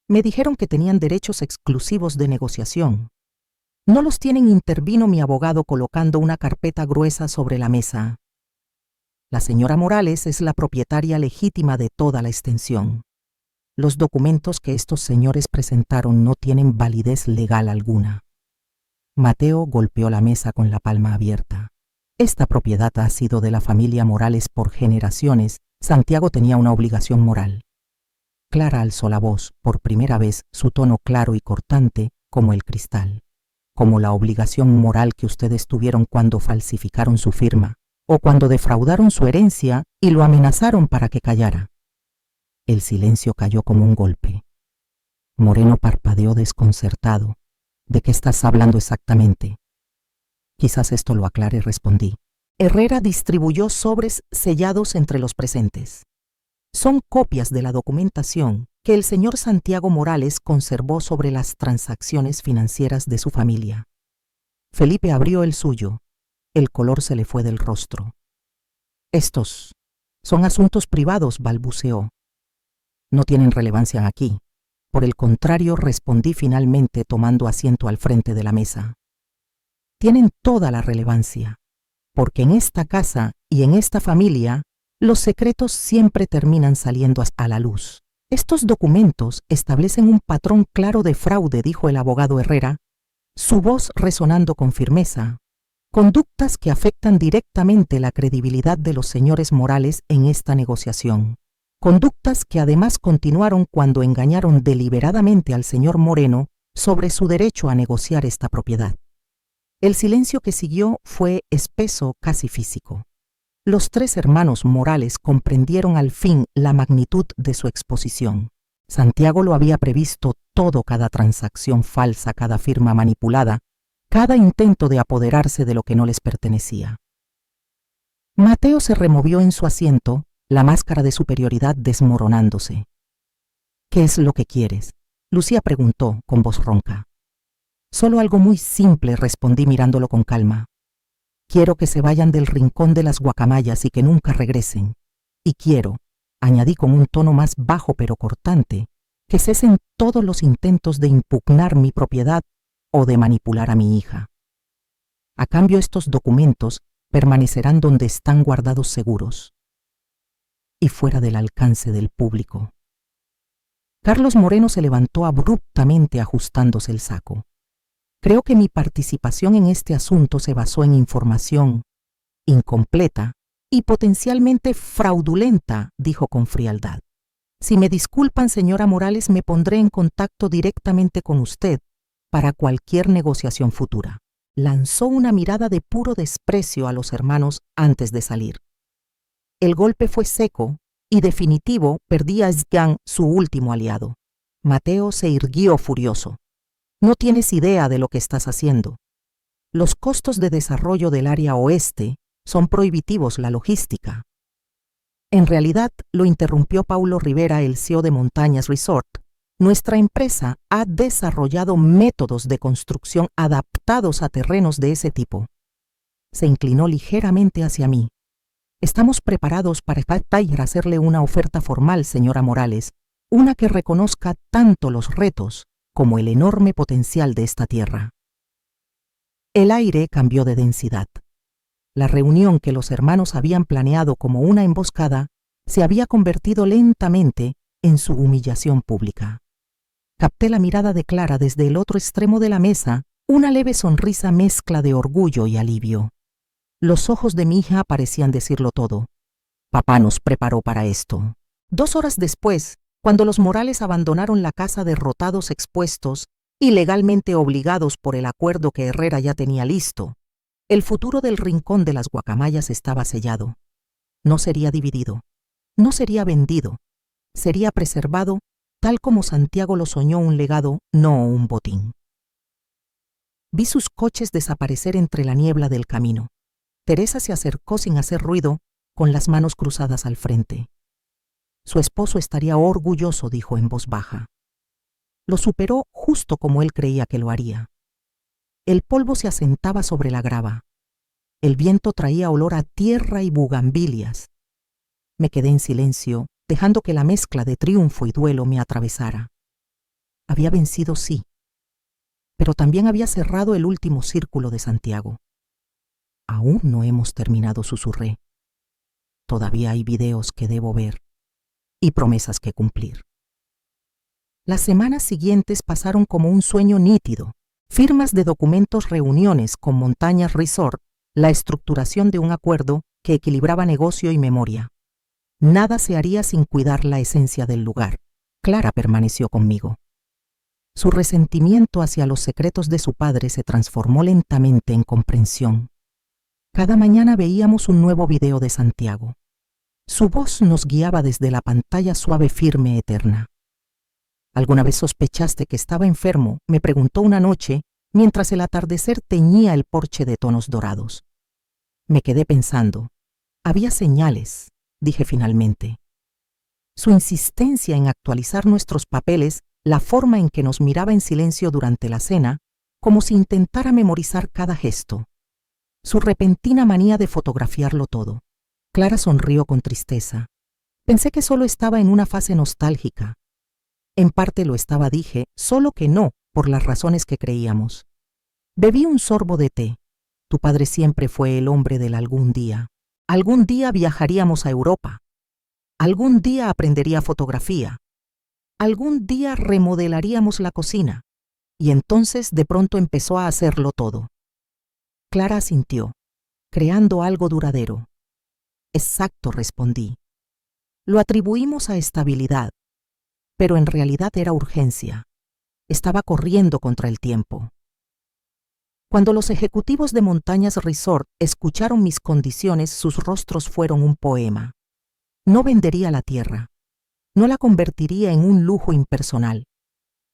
Me dijeron que tenían derechos exclusivos de negociación. No los tienen, intervino mi abogado colocando una carpeta gruesa sobre la mesa. La señora Morales es la propietaria legítima de toda la extensión. Los documentos que estos señores presentaron no tienen validez legal alguna. Mateo golpeó la mesa con la palma abierta. Esta propiedad ha sido de la familia Morales por generaciones. Santiago tenía una obligación moral. Clara alzó la voz, por primera vez, su tono claro y cortante, como el cristal. Como la obligación moral que ustedes tuvieron cuando falsificaron su firma, o cuando defraudaron su herencia y lo amenazaron para que callara. El silencio cayó como un golpe. Moreno parpadeó desconcertado. ¿De qué estás hablando exactamente? Quizás esto lo aclare, respondí. Herrera distribuyó sobres sellados entre los presentes. Son copias de la documentación que el señor Santiago Morales conservó sobre las transacciones financieras de su familia. Felipe abrió el suyo. El color se le fue del rostro. Estos son asuntos privados, balbuceó. No tienen relevancia aquí. Por el contrario, respondí finalmente tomando asiento al frente de la mesa. Tienen toda la relevancia, porque en esta casa y en esta familia, los secretos siempre terminan saliendo a la luz. Estos documentos establecen un patrón claro de fraude, dijo el abogado Herrera, su voz resonando con firmeza. Conductas que afectan directamente la credibilidad de los señores Morales en esta negociación. Conductas que además continuaron cuando engañaron deliberadamente al señor Moreno sobre su derecho a negociar esta propiedad. El silencio que siguió fue espeso, casi físico. Los tres hermanos Morales comprendieron al fin la magnitud de su exposición. Santiago lo había previsto todo, cada transacción falsa, cada firma manipulada, cada intento de apoderarse de lo que no les pertenecía. Mateo se removió en su asiento, la máscara de superioridad desmoronándose. ¿Qué es lo que quieres?, Lucía preguntó con voz ronca. Solo algo muy simple, respondí mirándolo con calma. Quiero que se vayan del rincón de las guacamayas y que nunca regresen. Y quiero, añadí con un tono más bajo pero cortante, que cesen todos los intentos de impugnar mi propiedad o de manipular a mi hija. A cambio, estos documentos permanecerán donde están guardados, seguros y fuera del alcance del público. Carlos Moreno se levantó abruptamente, ajustándose el saco. Creo que mi participación en este asunto se basó en información incompleta y potencialmente fraudulenta, dijo con frialdad. Si me disculpan, señora Morales, me pondré en contacto directamente con usted para cualquier negociación futura. Lanzó una mirada de puro desprecio a los hermanos antes de salir. El golpe fue seco y definitivo, perdía a Sgan, su último aliado. Mateo se irguió furioso. No tienes idea de lo que estás haciendo. Los costos de desarrollo del área oeste son prohibitivos, la logística. En realidad, lo interrumpió Paulo Rivera, el CEO de Montañas Resort. Nuestra empresa ha desarrollado métodos de construcción adaptados a terrenos de ese tipo. Se inclinó ligeramente hacia mí. Estamos preparados para hacerle una oferta formal, señora Morales, una que reconozca tanto los retos como el enorme potencial de esta tierra. El aire cambió de densidad. La reunión que los hermanos habían planeado como una emboscada se había convertido lentamente en su humillación pública. Capté la mirada de Clara desde el otro extremo de la mesa, una leve sonrisa mezcla de orgullo y alivio. Los ojos de mi hija parecían decirlo todo. Papá nos preparó para esto. 2 horas después, cuando los Morales abandonaron la casa derrotados, expuestos y legalmente obligados por el acuerdo que Herrera ya tenía listo, el futuro del rincón de las guacamayas estaba sellado. No sería dividido, no sería vendido, sería preservado tal como Santiago lo soñó, un legado, no un botín. Vi sus coches desaparecer entre la niebla del camino. Teresa se acercó sin hacer ruido con las manos cruzadas al frente. Su esposo estaría orgulloso, dijo en voz baja. Lo superó justo como él creía que lo haría. El polvo se asentaba sobre la grava. El viento traía olor a tierra y bugambilias. Me quedé en silencio, dejando que la mezcla de triunfo y duelo me atravesara. Había vencido, sí, pero también había cerrado el último círculo de Santiago. Aún no hemos terminado, susurré. Todavía hay videos que debo ver y promesas que cumplir. Las semanas siguientes pasaron como un sueño nítido. Firmas de documentos, reuniones con Montañas Resort, la estructuración de un acuerdo que equilibraba negocio y memoria. Nada se haría sin cuidar la esencia del lugar. Clara permaneció conmigo. Su resentimiento hacia los secretos de su padre se transformó lentamente en comprensión. Cada mañana veíamos un nuevo video de Santiago. Su voz nos guiaba desde la pantalla suave, firme, eterna. ¿Alguna vez sospechaste que estaba enfermo?, me preguntó una noche, mientras el atardecer teñía el porche de tonos dorados. Me quedé pensando. Había señales, dije finalmente. Su insistencia en actualizar nuestros papeles, la forma en que nos miraba en silencio durante la cena, como si intentara memorizar cada gesto. Su repentina manía de fotografiarlo todo. Clara sonrió con tristeza. Pensé que solo estaba en una fase nostálgica. En parte lo estaba, dije, solo que no, por las razones que creíamos. Bebí un sorbo de té. Tu padre siempre fue el hombre del algún día. Algún día viajaríamos a Europa. Algún día aprendería fotografía. Algún día remodelaríamos la cocina. Y entonces de pronto empezó a hacerlo todo. Clara asintió, creando algo duradero. Exacto, respondí. Lo atribuimos a estabilidad, pero en realidad era urgencia. Estaba corriendo contra el tiempo. Cuando los ejecutivos de Montañas Resort escucharon mis condiciones, sus rostros fueron un poema. No vendería la tierra. No la convertiría en un lujo impersonal.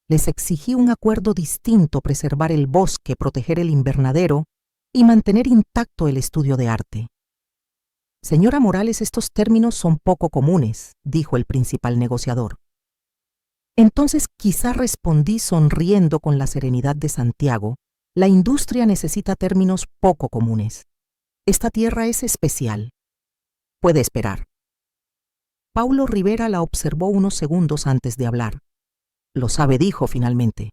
Les exigí un acuerdo distinto: preservar el bosque, proteger el invernadero y mantener intacto el estudio de arte. Señora Morales, estos términos son poco comunes, dijo el principal negociador. Entonces quizá, respondí sonriendo con la serenidad de Santiago, la industria necesita términos poco comunes. Esta tierra es especial. Puede esperar. Paulo Rivera la observó unos segundos antes de hablar. Lo sabe, dijo finalmente.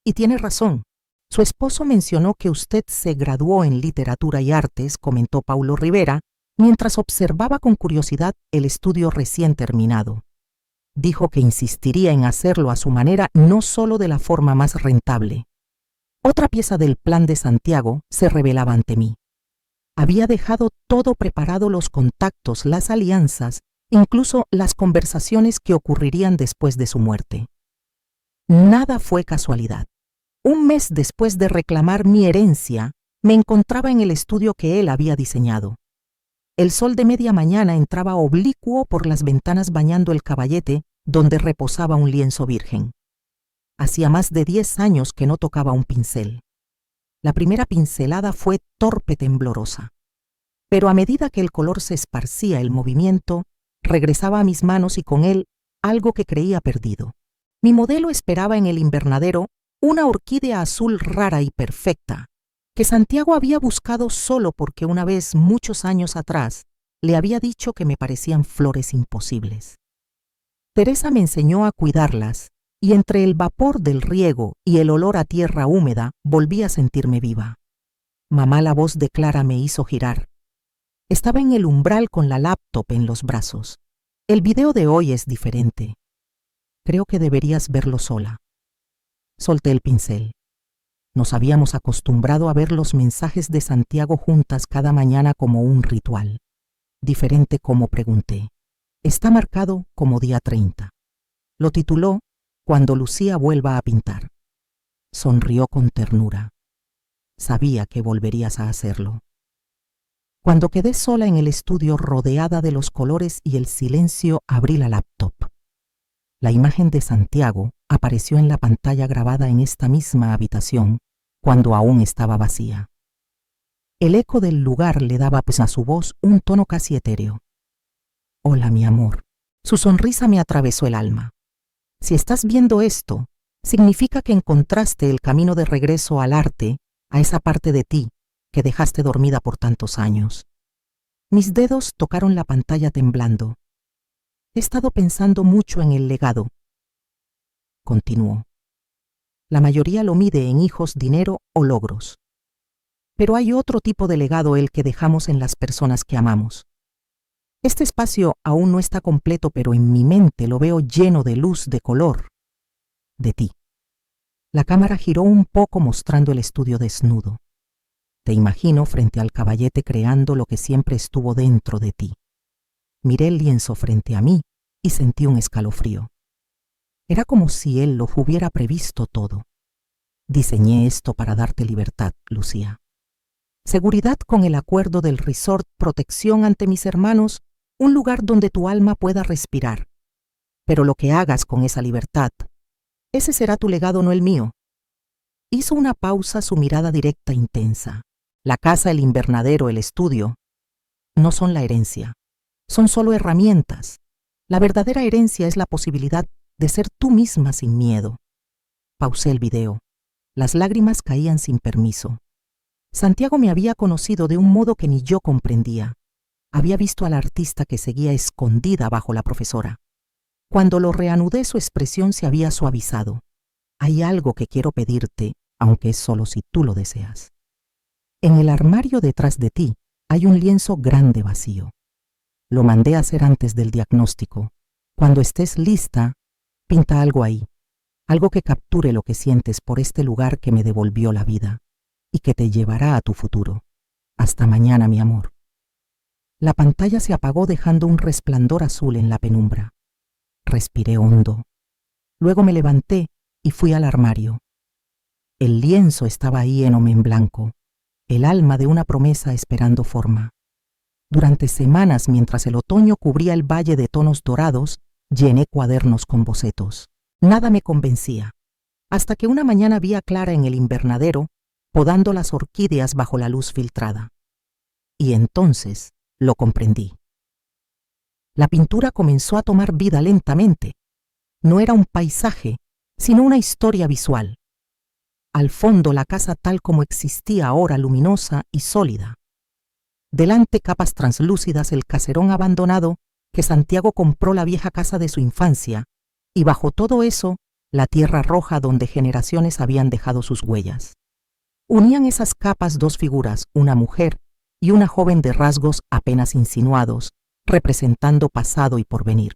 Y tiene razón. Su esposo mencionó que usted se graduó en literatura y artes, comentó Paulo Rivera, mientras observaba con curiosidad el estudio recién terminado. Dijo que insistiría en hacerlo a su manera, no solo de la forma más rentable. Otra pieza del plan de Santiago se revelaba ante mí. Había dejado todo preparado: los contactos, las alianzas, incluso las conversaciones que ocurrirían después de su muerte. Nada fue casualidad. Un mes después de reclamar mi herencia, me encontraba en el estudio que él había diseñado. El sol de media mañana entraba oblicuo por las ventanas, bañando el caballete donde reposaba un lienzo virgen. Hacía más de 10 años que no tocaba un pincel. La primera pincelada fue torpe, temblorosa. Pero a medida que el color se esparcía, el movimiento regresaba a mis manos y con él algo que creía perdido. Mi modelo esperaba en el invernadero una orquídea azul rara y perfecta, que Santiago había buscado solo porque una vez, muchos años atrás, le había dicho que me parecían flores imposibles. Teresa me enseñó a cuidarlas, y entre el vapor del riego y el olor a tierra húmeda volví a sentirme viva. Mamá, la voz de Clara me hizo girar. Estaba en el umbral con la laptop en los brazos. El video de hoy es diferente. Creo que deberías verlo sola. Solté el pincel. Nos habíamos acostumbrado a ver los mensajes de Santiago juntas cada mañana como un ritual. Diferente, como pregunté. Está marcado como día 30. Lo tituló Cuando Lucía vuelva a pintar. Sonrió con ternura. Sabía que volverías a hacerlo. Cuando quedé sola en el estudio, rodeada de los colores y el silencio, abrí la laptop. La imagen de Santiago apareció en la pantalla grabada en esta misma habitación, cuando aún estaba vacía. El eco del lugar le daba a su voz un tono casi etéreo. Hola, mi amor. Su sonrisa me atravesó el alma. Si estás viendo esto, significa que encontraste el camino de regreso al arte, a esa parte de ti que dejaste dormida por tantos años. Mis dedos tocaron la pantalla temblando. He estado pensando mucho en el legado. Continuó. La mayoría lo mide en hijos, dinero o logros. Pero hay otro tipo de legado, el que dejamos en las personas que amamos. Este espacio aún no está completo, pero en mi mente lo veo lleno de luz, de color, de ti. La cámara giró un poco mostrando el estudio desnudo. Te imagino frente al caballete creando lo que siempre estuvo dentro de ti. Miré el lienzo frente a mí y sentí un escalofrío. Era como si él lo hubiera previsto todo. Diseñé esto para darte libertad, Lucía. Seguridad con el acuerdo del resort, protección ante mis hermanos, un lugar donde tu alma pueda respirar. Pero lo que hagas con esa libertad, ese será tu legado, no el mío. Hizo una pausa, su mirada directa, intensa. La casa, el invernadero, el estudio, no son la herencia. Son solo herramientas. La verdadera herencia es la posibilidad de ser tú misma sin miedo. Pausé el video. Las lágrimas caían sin permiso. Santiago me había conocido de un modo que ni yo comprendía. Había visto al artista que seguía escondida bajo la profesora. Cuando lo reanudé, su expresión se había suavizado. Hay algo que quiero pedirte, aunque es solo si tú lo deseas. En el armario detrás de ti hay un lienzo grande vacío. Lo mandé a hacer antes del diagnóstico. Cuando estés lista, pinta algo ahí. Algo que capture lo que sientes por este lugar que me devolvió la vida y que te llevará a tu futuro. Hasta mañana, mi amor. La pantalla se apagó dejando un resplandor azul en la penumbra. Respiré hondo. Luego me levanté y fui al armario. El lienzo estaba ahí en blanco, el alma de una promesa esperando forma. Durante semanas, mientras el otoño cubría el valle de tonos dorados, llené cuadernos con bocetos. Nada me convencía, hasta que una mañana vi a Clara en el invernadero, podando las orquídeas bajo la luz filtrada. Y entonces lo comprendí. La pintura comenzó a tomar vida lentamente. No era un paisaje, sino una historia visual. Al fondo, la casa tal como existía ahora, luminosa y sólida. Delante, capas translúcidas, el caserón abandonado que Santiago compró, la vieja casa de su infancia, y bajo todo eso, la tierra roja donde generaciones habían dejado sus huellas. Unían esas capas dos figuras, una mujer y una joven de rasgos apenas insinuados, representando pasado y porvenir.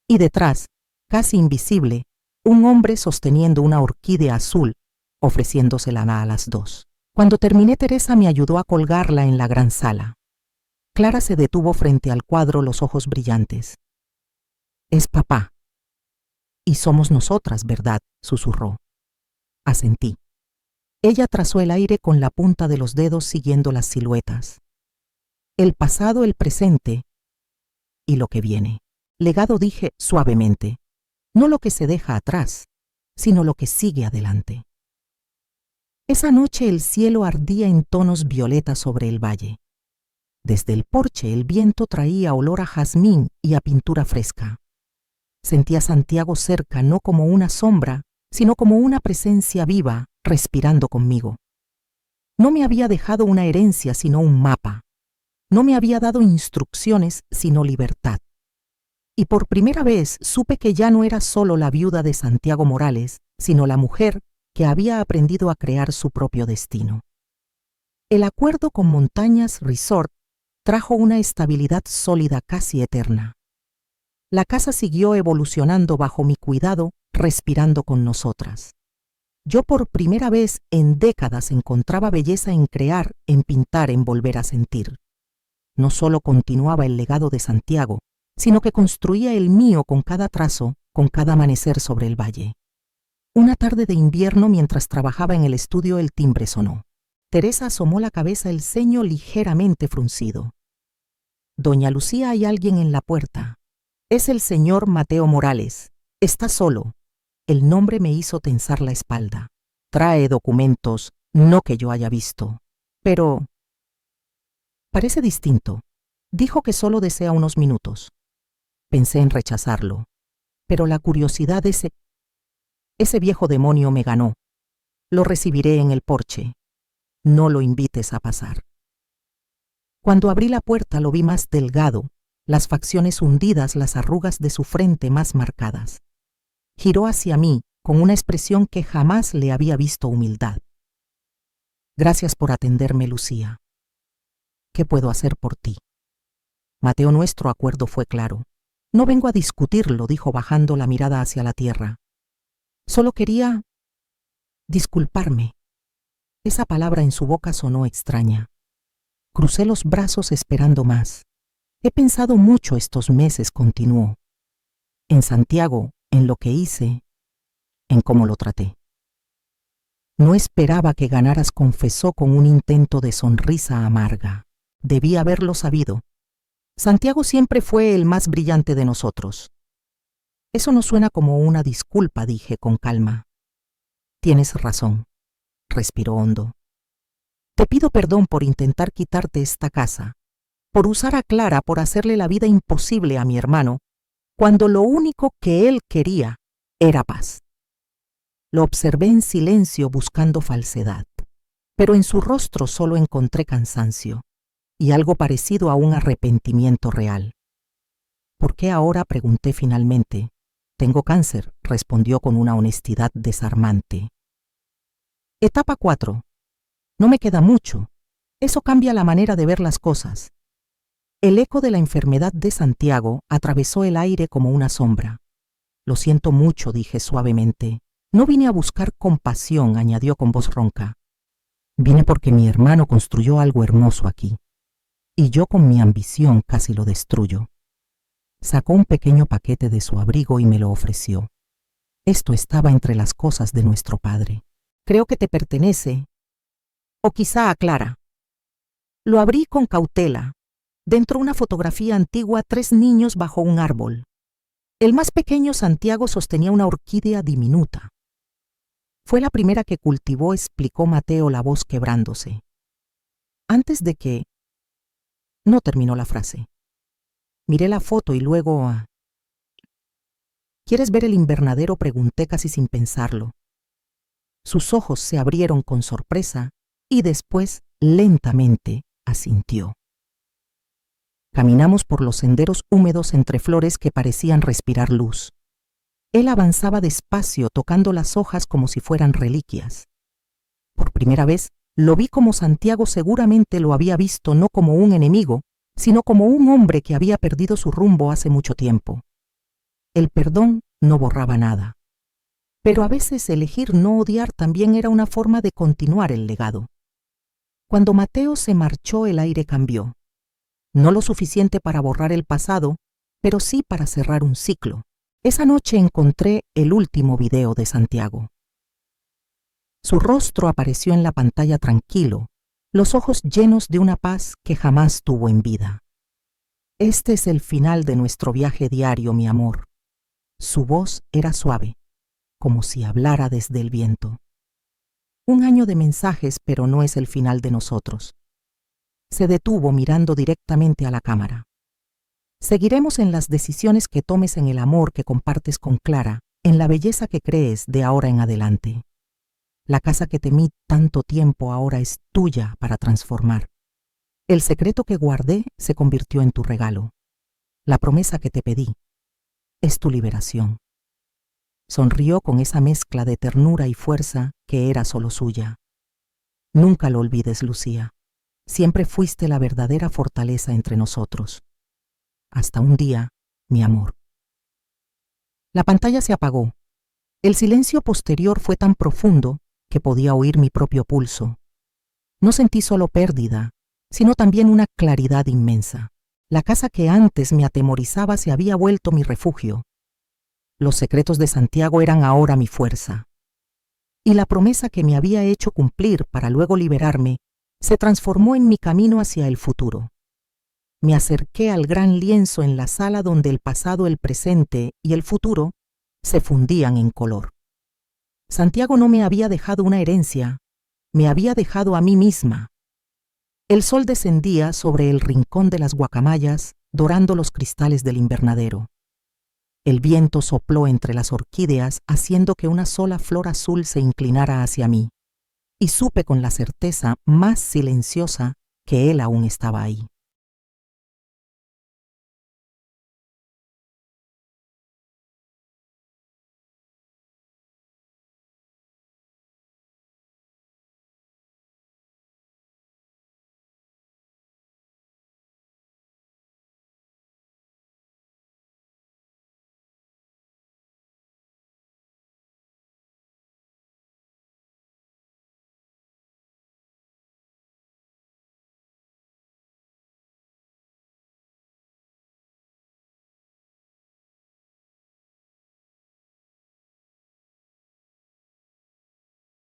Y detrás, casi invisible, un hombre sosteniendo una orquídea azul, ofreciéndosela a las dos. Cuando terminé, Teresa me ayudó a colgarla en la gran sala. Clara se detuvo frente al cuadro, los ojos brillantes. Es papá. Y somos nosotras, ¿verdad?, susurró. Asentí. Ella trazó el aire con la punta de los dedos siguiendo las siluetas. El pasado, el presente y lo que viene. Legado, dije suavemente. No lo que se deja atrás, sino lo que sigue adelante. Esa noche el cielo ardía en tonos violetas sobre el valle. Desde el porche el viento traía olor a jazmín y a pintura fresca. Sentí a Santiago cerca, no como una sombra, sino como una presencia viva, respirando conmigo. No me había dejado una herencia, sino un mapa. No me había dado instrucciones, sino libertad. Y por primera vez supe que ya no era solo la viuda de Santiago Morales, sino la mujer que había aprendido a crear su propio destino. El acuerdo con Montañas Resort trajo una estabilidad sólida, casi eterna. La casa siguió evolucionando bajo mi cuidado, respirando con nosotras. Yo por primera vez en décadas encontraba belleza en crear, en pintar, en volver a sentir. No solo continuaba el legado de Santiago, sino que construía el mío con cada trazo, con cada amanecer sobre el valle. Una tarde de invierno, mientras trabajaba en el estudio, el timbre sonó. Teresa asomó la cabeza, el ceño ligeramente fruncido. Doña Lucía, hay alguien en la puerta. Es el señor Mateo Morales. Está solo. El nombre me hizo tensar la espalda. Trae documentos, no que yo haya visto. Pero Parece distinto. Dijo que solo desea unos minutos. Pensé en rechazarlo, pero la curiosidad de ese viejo demonio me ganó. Lo recibiré en el porche. No lo invites a pasar. Cuando abrí la puerta lo vi más delgado, las facciones hundidas, las arrugas de su frente más marcadas. Giró hacia mí con una expresión que jamás le había visto humildad. Gracias por atenderme, Lucía. ¿Qué puedo hacer por ti? Mateo, nuestro acuerdo fue claro. No vengo a discutirlo, dijo bajando la mirada hacia la tierra. Solo quería disculparme. Esa palabra en su boca sonó extraña. Crucé los brazos esperando más. He pensado mucho estos meses, continuó. En Santiago, en lo que hice, en cómo lo traté. No esperaba que ganaras, confesó con un intento de sonrisa amarga. Debí haberlo sabido. Santiago siempre fue el más brillante de nosotros. Eso no suena como una disculpa, dije con calma. Tienes razón, respiró hondo. Te pido perdón por intentar quitarte esta casa, por usar a Clara, por hacerle la vida imposible a mi hermano, cuando lo único que él quería era paz. Lo observé en silencio buscando falsedad, pero en su rostro solo encontré cansancio y algo parecido a un arrepentimiento real. ¿Por qué ahora?, pregunté finalmente. Tengo cáncer, respondió con una honestidad desarmante. Etapa 4. No me queda mucho. Eso cambia la manera de ver las cosas. El eco de la enfermedad de Santiago atravesó el aire como una sombra. Lo siento mucho, dije suavemente. No vine a buscar compasión, añadió con voz ronca. Vine porque mi hermano construyó algo hermoso aquí. Y yo con mi ambición casi lo destruyo. Sacó un pequeño paquete de su abrigo y me lo ofreció. Esto estaba entre las cosas de nuestro padre. Creo que te pertenece. O quizá a Clara. Lo abrí con cautela. Dentro una fotografía antigua, 3 niños bajo un árbol. El más pequeño, Santiago, sostenía una orquídea diminuta. Fue la primera que cultivó, explicó Mateo, la voz quebrándose. Antes de que... No terminó la frase. Miré la foto y luego... ¿Quieres ver el invernadero?, pregunté casi sin pensarlo. Sus ojos se abrieron con sorpresa y después, lentamente, asintió. Caminamos por los senderos húmedos entre flores que parecían respirar luz. Él avanzaba despacio, tocando las hojas como si fueran reliquias. Por primera vez, lo vi como Santiago seguramente lo había visto, no como un enemigo, sino como un hombre que había perdido su rumbo hace mucho tiempo. El perdón no borraba nada. Pero a veces elegir no odiar también era una forma de continuar el legado. Cuando Mateo se marchó, el aire cambió. No lo suficiente para borrar el pasado, pero sí para cerrar un ciclo. Esa noche encontré el último video de Santiago. Su rostro apareció en la pantalla tranquilo, los ojos llenos de una paz que jamás tuvo en vida. Este es el final de nuestro viaje diario, mi amor. Su voz era suave, como si hablara desde el viento. 1 año de mensajes, pero no es el final de nosotros. Se detuvo mirando directamente a la cámara. Seguiremos en las decisiones que tomes, en el amor que compartes con Clara, en la belleza que crees de ahora en adelante. La casa que temí tanto tiempo ahora es tuya para transformar. El secreto que guardé se convirtió en tu regalo. La promesa que te pedí es tu liberación. Sonrió con esa mezcla de ternura y fuerza que era solo suya. Nunca lo olvides, Lucía. Siempre fuiste la verdadera fortaleza entre nosotros. Hasta un día, mi amor. La pantalla se apagó. El silencio posterior fue tan profundo que podía oír mi propio pulso. No sentí solo pérdida, sino también una claridad inmensa. La casa que antes me atemorizaba se había vuelto mi refugio. Los secretos de Santiago eran ahora mi fuerza. Y la promesa que me había hecho cumplir para luego liberarme se transformó en mi camino hacia el futuro. Me acerqué al gran lienzo en la sala donde el pasado, el presente y el futuro se fundían en color. Santiago no me había dejado una herencia, me había dejado a mí misma. El sol descendía sobre el rincón de las guacamayas, dorando los cristales del invernadero. El viento sopló entre las orquídeas, haciendo que una sola flor azul se inclinara hacia mí, y supe con la certeza más silenciosa que él aún estaba ahí.